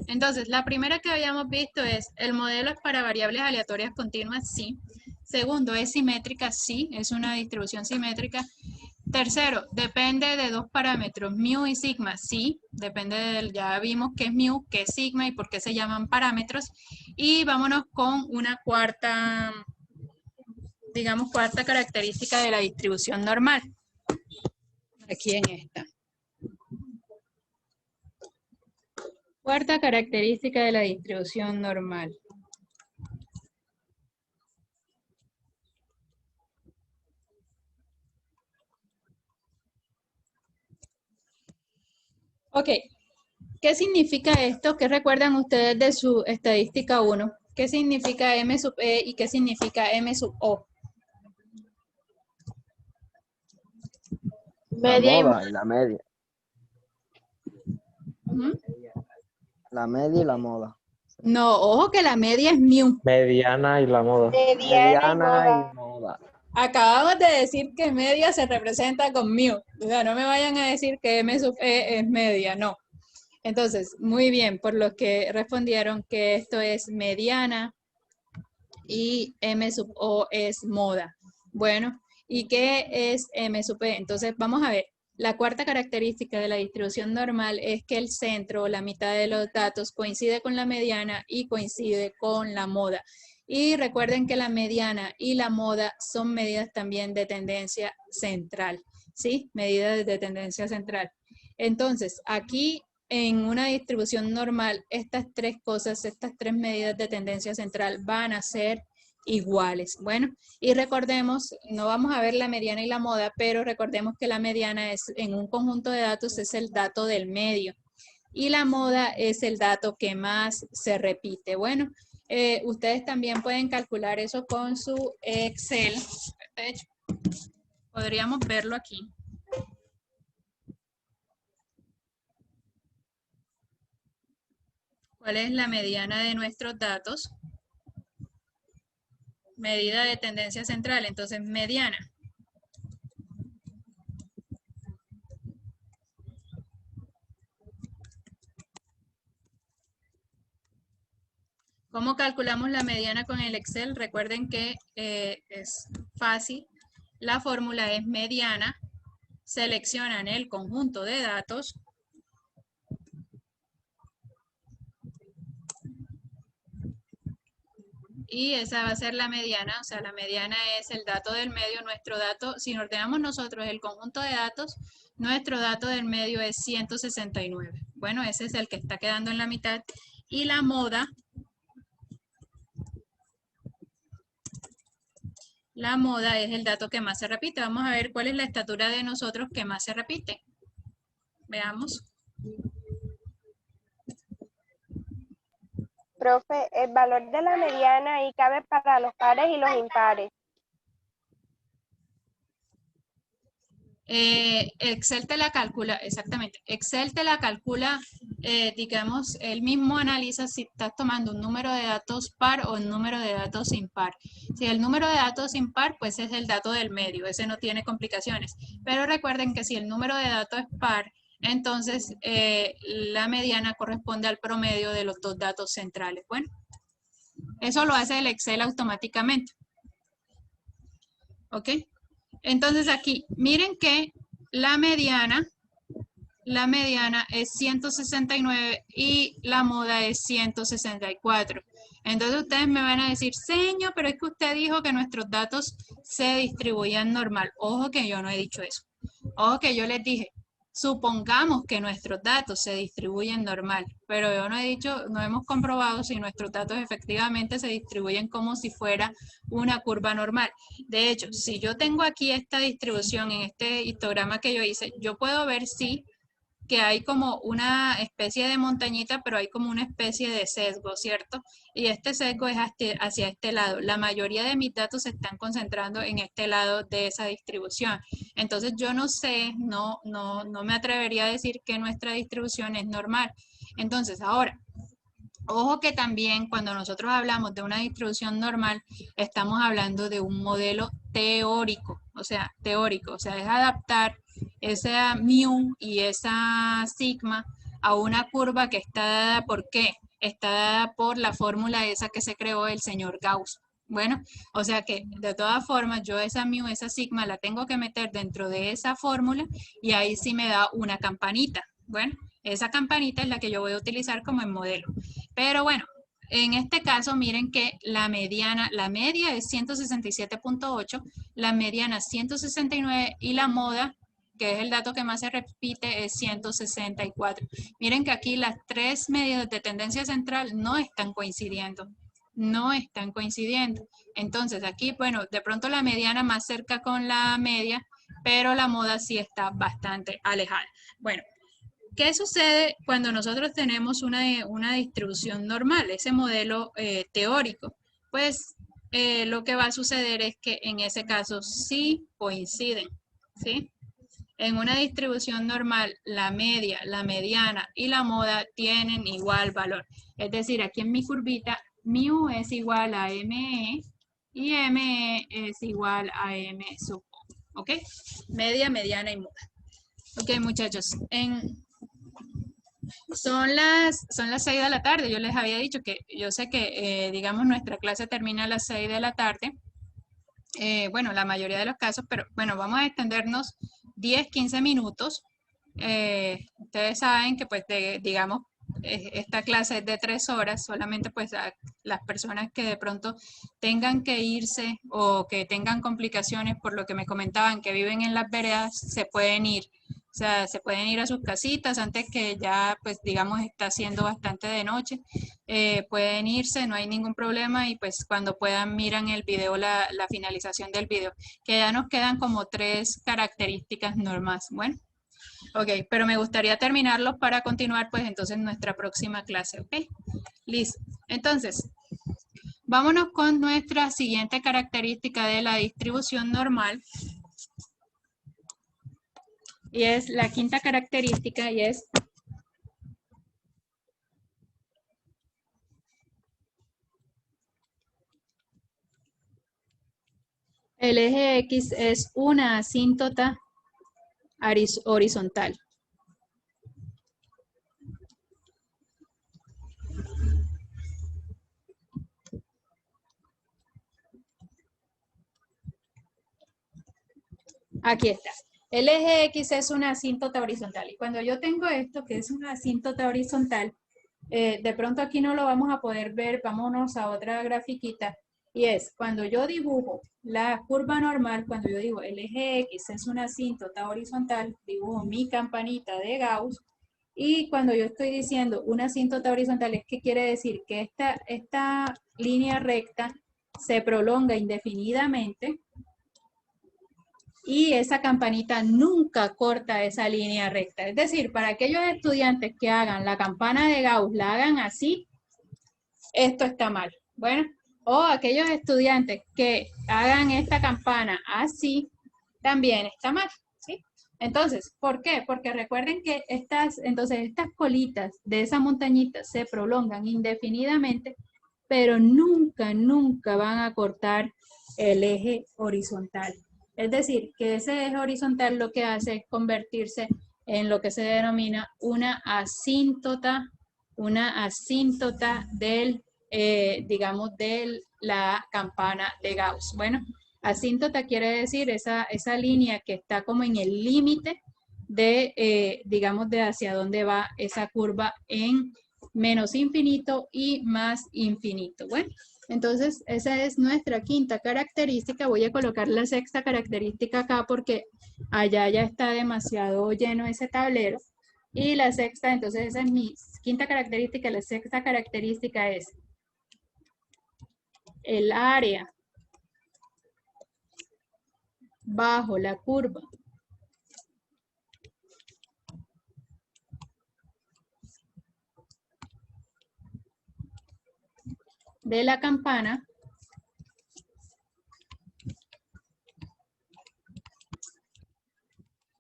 Entonces, la primera que habíamos visto es, ¿el modelo es para variables aleatorias continuas? Sí. Segundo, ¿es simétrica? Sí, es una distribución simétrica. Tercero, depende de dos parámetros, mu y sigma. Sí, Depende del, ya vimos qué es mu, qué es sigma y por qué se llaman parámetros. Y vámonos con una cuarta, digamos, cuarta característica de la distribución normal. Aquí en esta. Cuarta característica de la distribución normal. Ok, ¿qué significa esto? ¿Qué recuerdan ustedes de su estadística 1? ¿Qué significa M sub E y qué significa M sub O? La moda y la media. ¿Mm? La media y la moda. No, ojo que la media es mu. Mediana y la moda. Mediana y moda. Acabamos de decir que media se representa con mu. O sea, no me vayan a decir que M sub E es media, no. Entonces, muy bien, por los que respondieron que esto es mediana y M sub O es moda. Bueno, ¿y qué es M sub E? Entonces, vamos a ver. La cuarta característica de la distribución normal es que el centro o la mitad de los datos coincide con la mediana y coincide con la moda. Y recuerden que la mediana y la moda son medidas también de tendencia central, ¿sí? Medidas de tendencia central. Entonces, aquí en una distribución normal, estas tres cosas, estas tres medidas de tendencia central van a ser iguales. Bueno, y recordemos, no vamos a ver la mediana y la moda, pero recordemos que la mediana es en un conjunto de datos, es el dato del medio. Y la moda es el dato que más se repite. Bueno, ustedes también pueden calcular eso con su Excel. De hecho, podríamos verlo aquí. ¿Cuál es la mediana de nuestros datos? Medida de tendencia central, entonces mediana. ¿Cómo calculamos la mediana con el Excel? Recuerden que es fácil. La fórmula es mediana. Seleccionan el conjunto de datos. Y esa va a ser la mediana, o sea, la mediana es el dato del medio. Nuestro dato, si ordenamos nosotros el conjunto de datos, nuestro dato del medio es 169. Bueno, ese es el que está quedando en la mitad. Y la moda, es el dato que más se repite. Vamos a ver cuál es la estatura de nosotros que más se repite. Veamos. Profe, el valor de la mediana ahí cabe para los pares y los impares. Excel te la calcula, exactamente. Excel te la calcula, digamos, él mismo analiza si estás tomando un número de datos par o un número de datos impar. Si el número de datos impar, pues es el dato del medio, ese no tiene complicaciones. Pero recuerden que si el número de datos es par, entonces la mediana corresponde al promedio de los dos datos centrales. Bueno, eso lo hace el Excel automáticamente. ¿Ok? Entonces aquí, miren que la mediana es 169 y la moda es 164. Entonces ustedes me van a decir, señor, pero es que usted dijo que nuestros datos se distribuían normal. Ojo que yo no he dicho eso. Ojo que yo les dije, supongamos que nuestros datos se distribuyen normal, pero yo no he dicho, no hemos comprobado si nuestros datos efectivamente se distribuyen como si fuera una curva normal. De hecho, si yo tengo aquí esta distribución en este histograma que yo hice, yo puedo ver si que hay como una especie de montañita, pero hay como una especie de sesgo, ¿cierto? Y este sesgo es hacia este lado. La mayoría de mis datos se están concentrando en este lado de esa distribución. Entonces yo no sé, no me atrevería a decir que nuestra distribución es normal. Entonces ahora, ojo que también cuando nosotros hablamos de una distribución normal, estamos hablando de un modelo teórico, o sea, es adaptar esa mu y esa sigma a una curva que está dada ¿por qué? Está dada por la fórmula esa que se creó el señor Gauss. Bueno, o sea que de todas formas yo esa mu, esa sigma la tengo que meter dentro de esa fórmula y ahí sí me da una campanita. Bueno, Esa campanita es la que yo voy a utilizar como en modelo. Pero bueno, en este caso, miren que la media es 167.8, la mediana 169 y la moda, que es el dato que más se repite, es 164. Miren que aquí las tres medidas de tendencia central no están coincidiendo. No están coincidiendo. Entonces aquí, bueno, de pronto la mediana más cerca con la media, pero la moda sí está bastante alejada. Bueno, ¿qué sucede cuando nosotros tenemos una distribución normal, ese modelo teórico? Pues lo que va a suceder es que en ese caso sí coinciden, ¿sí? En una distribución normal, la media, la mediana y la moda tienen igual valor. Es decir, aquí en mi curvita, mu es igual a ME y ME es igual a M sub O, ¿ok? Media, mediana y moda. Ok, muchachos, son las 6 de la tarde. Yo les había dicho que yo sé que, digamos, nuestra clase termina a las 6 de la tarde. Bueno, la mayoría de los casos, pero bueno, vamos a extendernos 10, 15 minutos. Ustedes saben que, pues, digamos, esta clase es de 3 horas, solamente pues a las personas que de pronto tengan que irse o que tengan complicaciones por lo que me comentaban, que viven en las veredas, se pueden ir. O sea, se pueden ir a sus casitas antes que ya, pues, digamos, está haciendo bastante de noche. Pueden irse, no hay ningún problema y pues cuando puedan miran el video, la finalización del video, que ya nos quedan como 3 características normales. Bueno, ok, pero me gustaría terminarlos para continuar pues entonces nuestra próxima clase, ok. Listo. Entonces, vámonos con nuestra siguiente característica de la distribución normal. Y es la quinta característica y es el eje X es una asíntota horizontal. Aquí está. El eje X es una asíntota horizontal. Y cuando yo tengo esto, que es una asíntota horizontal, de pronto aquí no lo vamos a poder ver. Vámonos a otra grafiquita. Y es, cuando yo dibujo la curva normal, cuando yo digo el eje X es una asíntota horizontal, dibujo mi campanita de Gauss. Y cuando yo estoy diciendo una asíntota horizontal, es que quiere decir que esta línea recta se prolonga indefinidamente y esa campanita nunca corta esa línea recta. Es decir, para aquellos estudiantes que hagan la campana de Gauss, la hagan así, esto está mal. Bueno, o aquellos estudiantes que hagan esta campana así, también está mal, ¿sí? Entonces, ¿por qué? Porque recuerden que estas colitas de esa montañita se prolongan indefinidamente, pero nunca, nunca van a cortar el eje horizontal. Es decir, que ese eje horizontal lo que hace es convertirse en lo que se denomina una asíntota del, digamos, de la campana de Gauss. Bueno, asíntota quiere decir esa línea que está como en el límite de, digamos, de hacia dónde va esa curva en menos infinito y más infinito. Bueno, entonces esa es nuestra quinta característica. Voy a colocar la sexta característica acá porque allá ya está demasiado lleno ese tablero. Y la sexta, entonces esa es mi quinta característica. La sexta característica es el área bajo la curva de la campana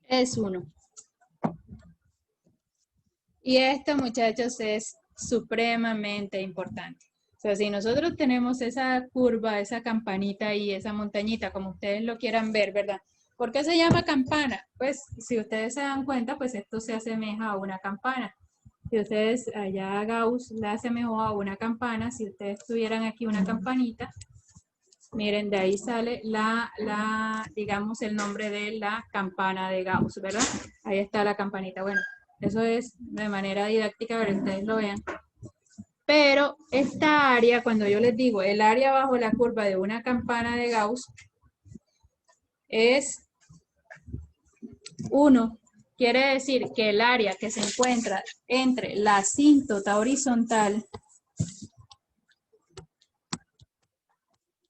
es 1. Y esto, muchachos, es supremamente importante. O sea, si nosotros tenemos esa curva, esa campanita y esa montañita, como ustedes lo quieran ver, ¿verdad? ¿Por qué se llama campana? Pues, si ustedes se dan cuenta, pues esto se asemeja a una campana. Si ustedes, allá Gauss la asemejó a una campana, si ustedes tuvieran aquí una campanita, miren, de ahí sale digamos, el nombre de la campana de Gauss, ¿verdad? Ahí está la campanita. Bueno, Eso es de manera didáctica para que ustedes lo vean. Pero esta área, cuando yo les digo el área bajo la curva de una campana de Gauss, es 1. Quiere decir que el área que se encuentra entre la asíntota horizontal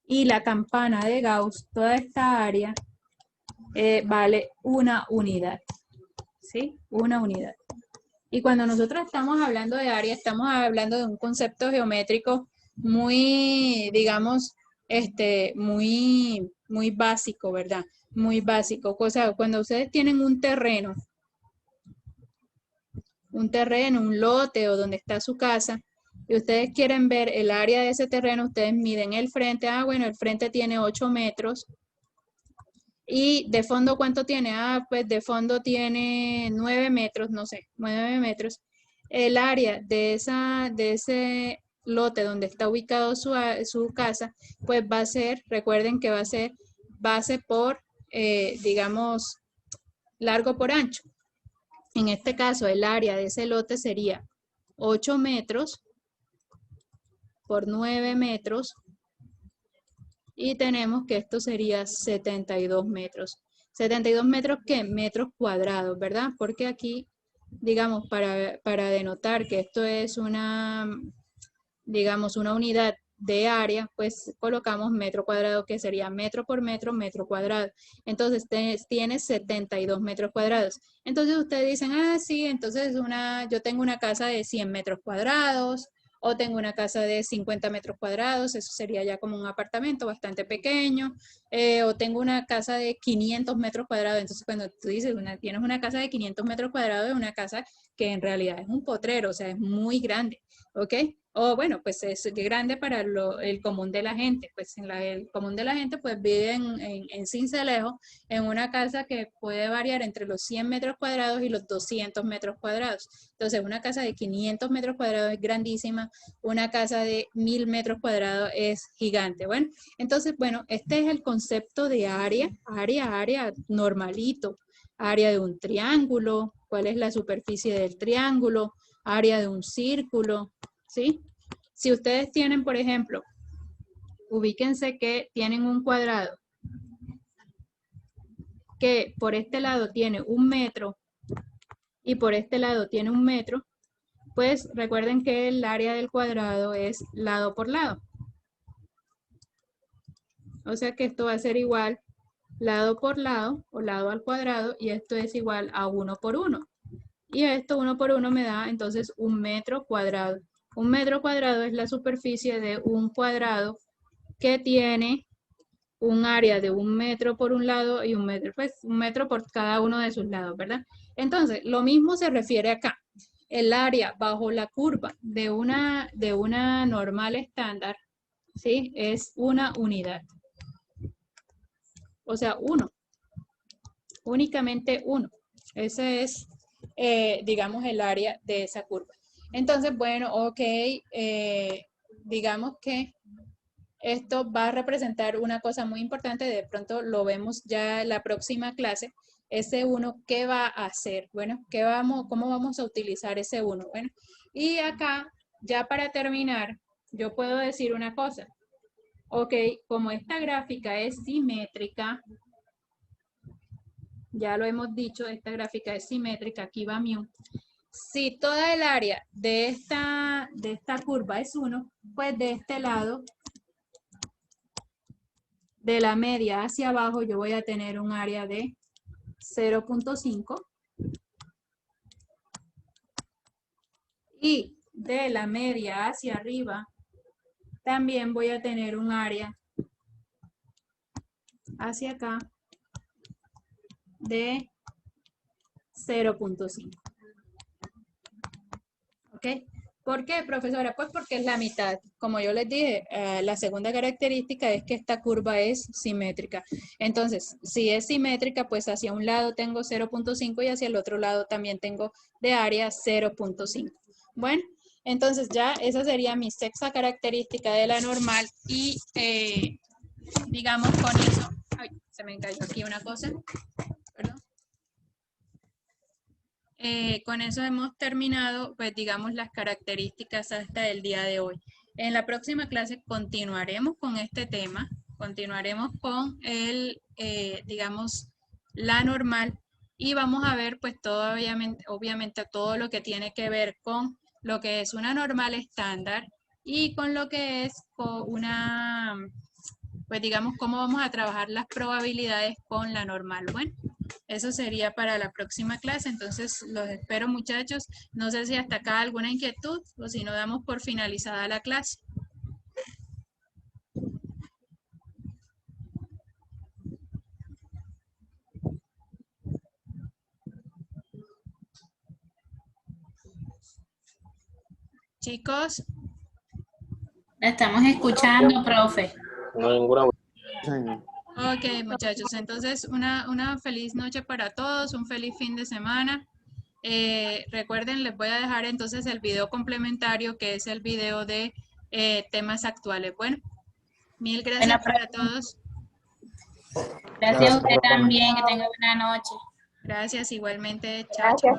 y la campana de Gauss, toda esta área vale una unidad. ¿Sí? Una unidad. Y cuando nosotros estamos hablando de área, estamos hablando de un concepto geométrico muy, digamos, muy básico, ¿verdad? Muy básico. O sea, cuando ustedes tienen un terreno, un lote o donde está su casa, y ustedes quieren ver el área de ese terreno, ustedes miden el frente. Ah, bueno, el frente tiene 8 metros. ¿Y de fondo cuánto tiene? Ah, pues de fondo tiene 9 metros, no sé, 9 metros. El área de ese lote donde está ubicado su casa, pues va a ser, recuerden que va a ser base por, digamos, largo por ancho. En este caso, el área de ese lote sería 8 metros por 9 metros. Y tenemos que esto sería 72 metros. 72 metros, ¿qué? Metros cuadrados, ¿verdad? Porque aquí, digamos, para denotar que esto es una, digamos, una unidad de área, pues colocamos metro cuadrado, que sería metro por metro, metro cuadrado. Entonces, tiene 72 metros cuadrados. Entonces, ustedes dicen, ah, sí, entonces yo tengo una casa de 100 metros cuadrados, o tengo una casa de 50 metros cuadrados, eso sería ya como un apartamento bastante pequeño, o tengo una casa de 500 metros cuadrados. Entonces, cuando tú dices, tienes una casa de 500 metros cuadrados, es una casa que en realidad es un potrero, o sea, es muy grande, ¿ok? O bueno, pues es grande para el común de la gente. Pues el común de la gente pues vive en Sincelejo, en una casa que puede variar entre los 100 metros cuadrados y los 200 metros cuadrados. Entonces, una casa de 500 metros cuadrados es grandísima, una casa de 1000 metros cuadrados es gigante. Bueno, entonces, bueno, este es el concepto de área normalito. Área de un triángulo, cuál es la superficie del triángulo, área de un círculo, ¿sí? Si ustedes tienen, por ejemplo, ubíquense que tienen un cuadrado que por este lado tiene 1 metro y por este lado tiene 1 metro, pues recuerden que el área del cuadrado es lado por lado. O sea que esto va a ser igual lado por lado o lado al cuadrado, y esto es igual a 1 por 1. Y esto 1 por 1 me da entonces 1 metro cuadrado. 1 metro cuadrado es la superficie de un cuadrado que tiene un área de 1 metro por un lado y 1 metro, pues 1 metro por cada uno de sus lados, ¿verdad? Entonces, lo mismo se refiere acá. El área bajo la curva de una normal estándar, ¿sí? Es una unidad. O sea, 1. Únicamente 1. Ese es, digamos, el área de esa curva. Entonces, bueno, ok, digamos que esto va a representar una cosa muy importante, de pronto lo vemos ya en la próxima clase. Ese 1, ¿qué va a hacer? Bueno, ¿cómo vamos a utilizar ese 1? Bueno, y acá, ya para terminar, yo puedo decir una cosa. Ok, como esta gráfica es simétrica, ya lo hemos dicho, esta gráfica es simétrica, aquí va mu. Si toda el área de esta curva es 1, pues de este lado, de la media hacia abajo, yo voy a tener un área de 0.5. Y de la media hacia arriba, también voy a tener un área hacia acá de 0.5. ¿Ok? ¿Por qué, profesora? Pues porque es la mitad. Como yo les dije, la segunda característica es que esta curva es simétrica. Entonces, si es simétrica, pues hacia un lado tengo 0.5 y hacia el otro lado también tengo de área 0.5. Bueno, entonces ya esa sería mi sexta característica de la normal y digamos con eso, ay, se me cayó aquí una cosa, perdón. con eso hemos terminado, pues digamos, las características hasta el día de hoy. En la próxima clase continuaremos con este tema, continuaremos con el, digamos, la normal, y vamos a ver pues todo, obviamente todo lo que tiene que ver con lo que es una normal estándar y con lo que es una, pues digamos, cómo vamos a trabajar las probabilidades con la normal. Bueno, eso sería para la próxima clase, entonces los espero, muchachos. No sé si hasta acá alguna inquietud o si no damos por finalizada la clase. Chicos, La estamos escuchando, profe. No hay ninguna. ok, muchachos, entonces una feliz noche para todos, un feliz fin de semana. Recuerden, les voy a dejar entonces el video complementario, que es el video de temas actuales. Bueno, mil gracias para todos. Gracias a usted también, que tenga buena noche. Gracias, igualmente. Chao, chao.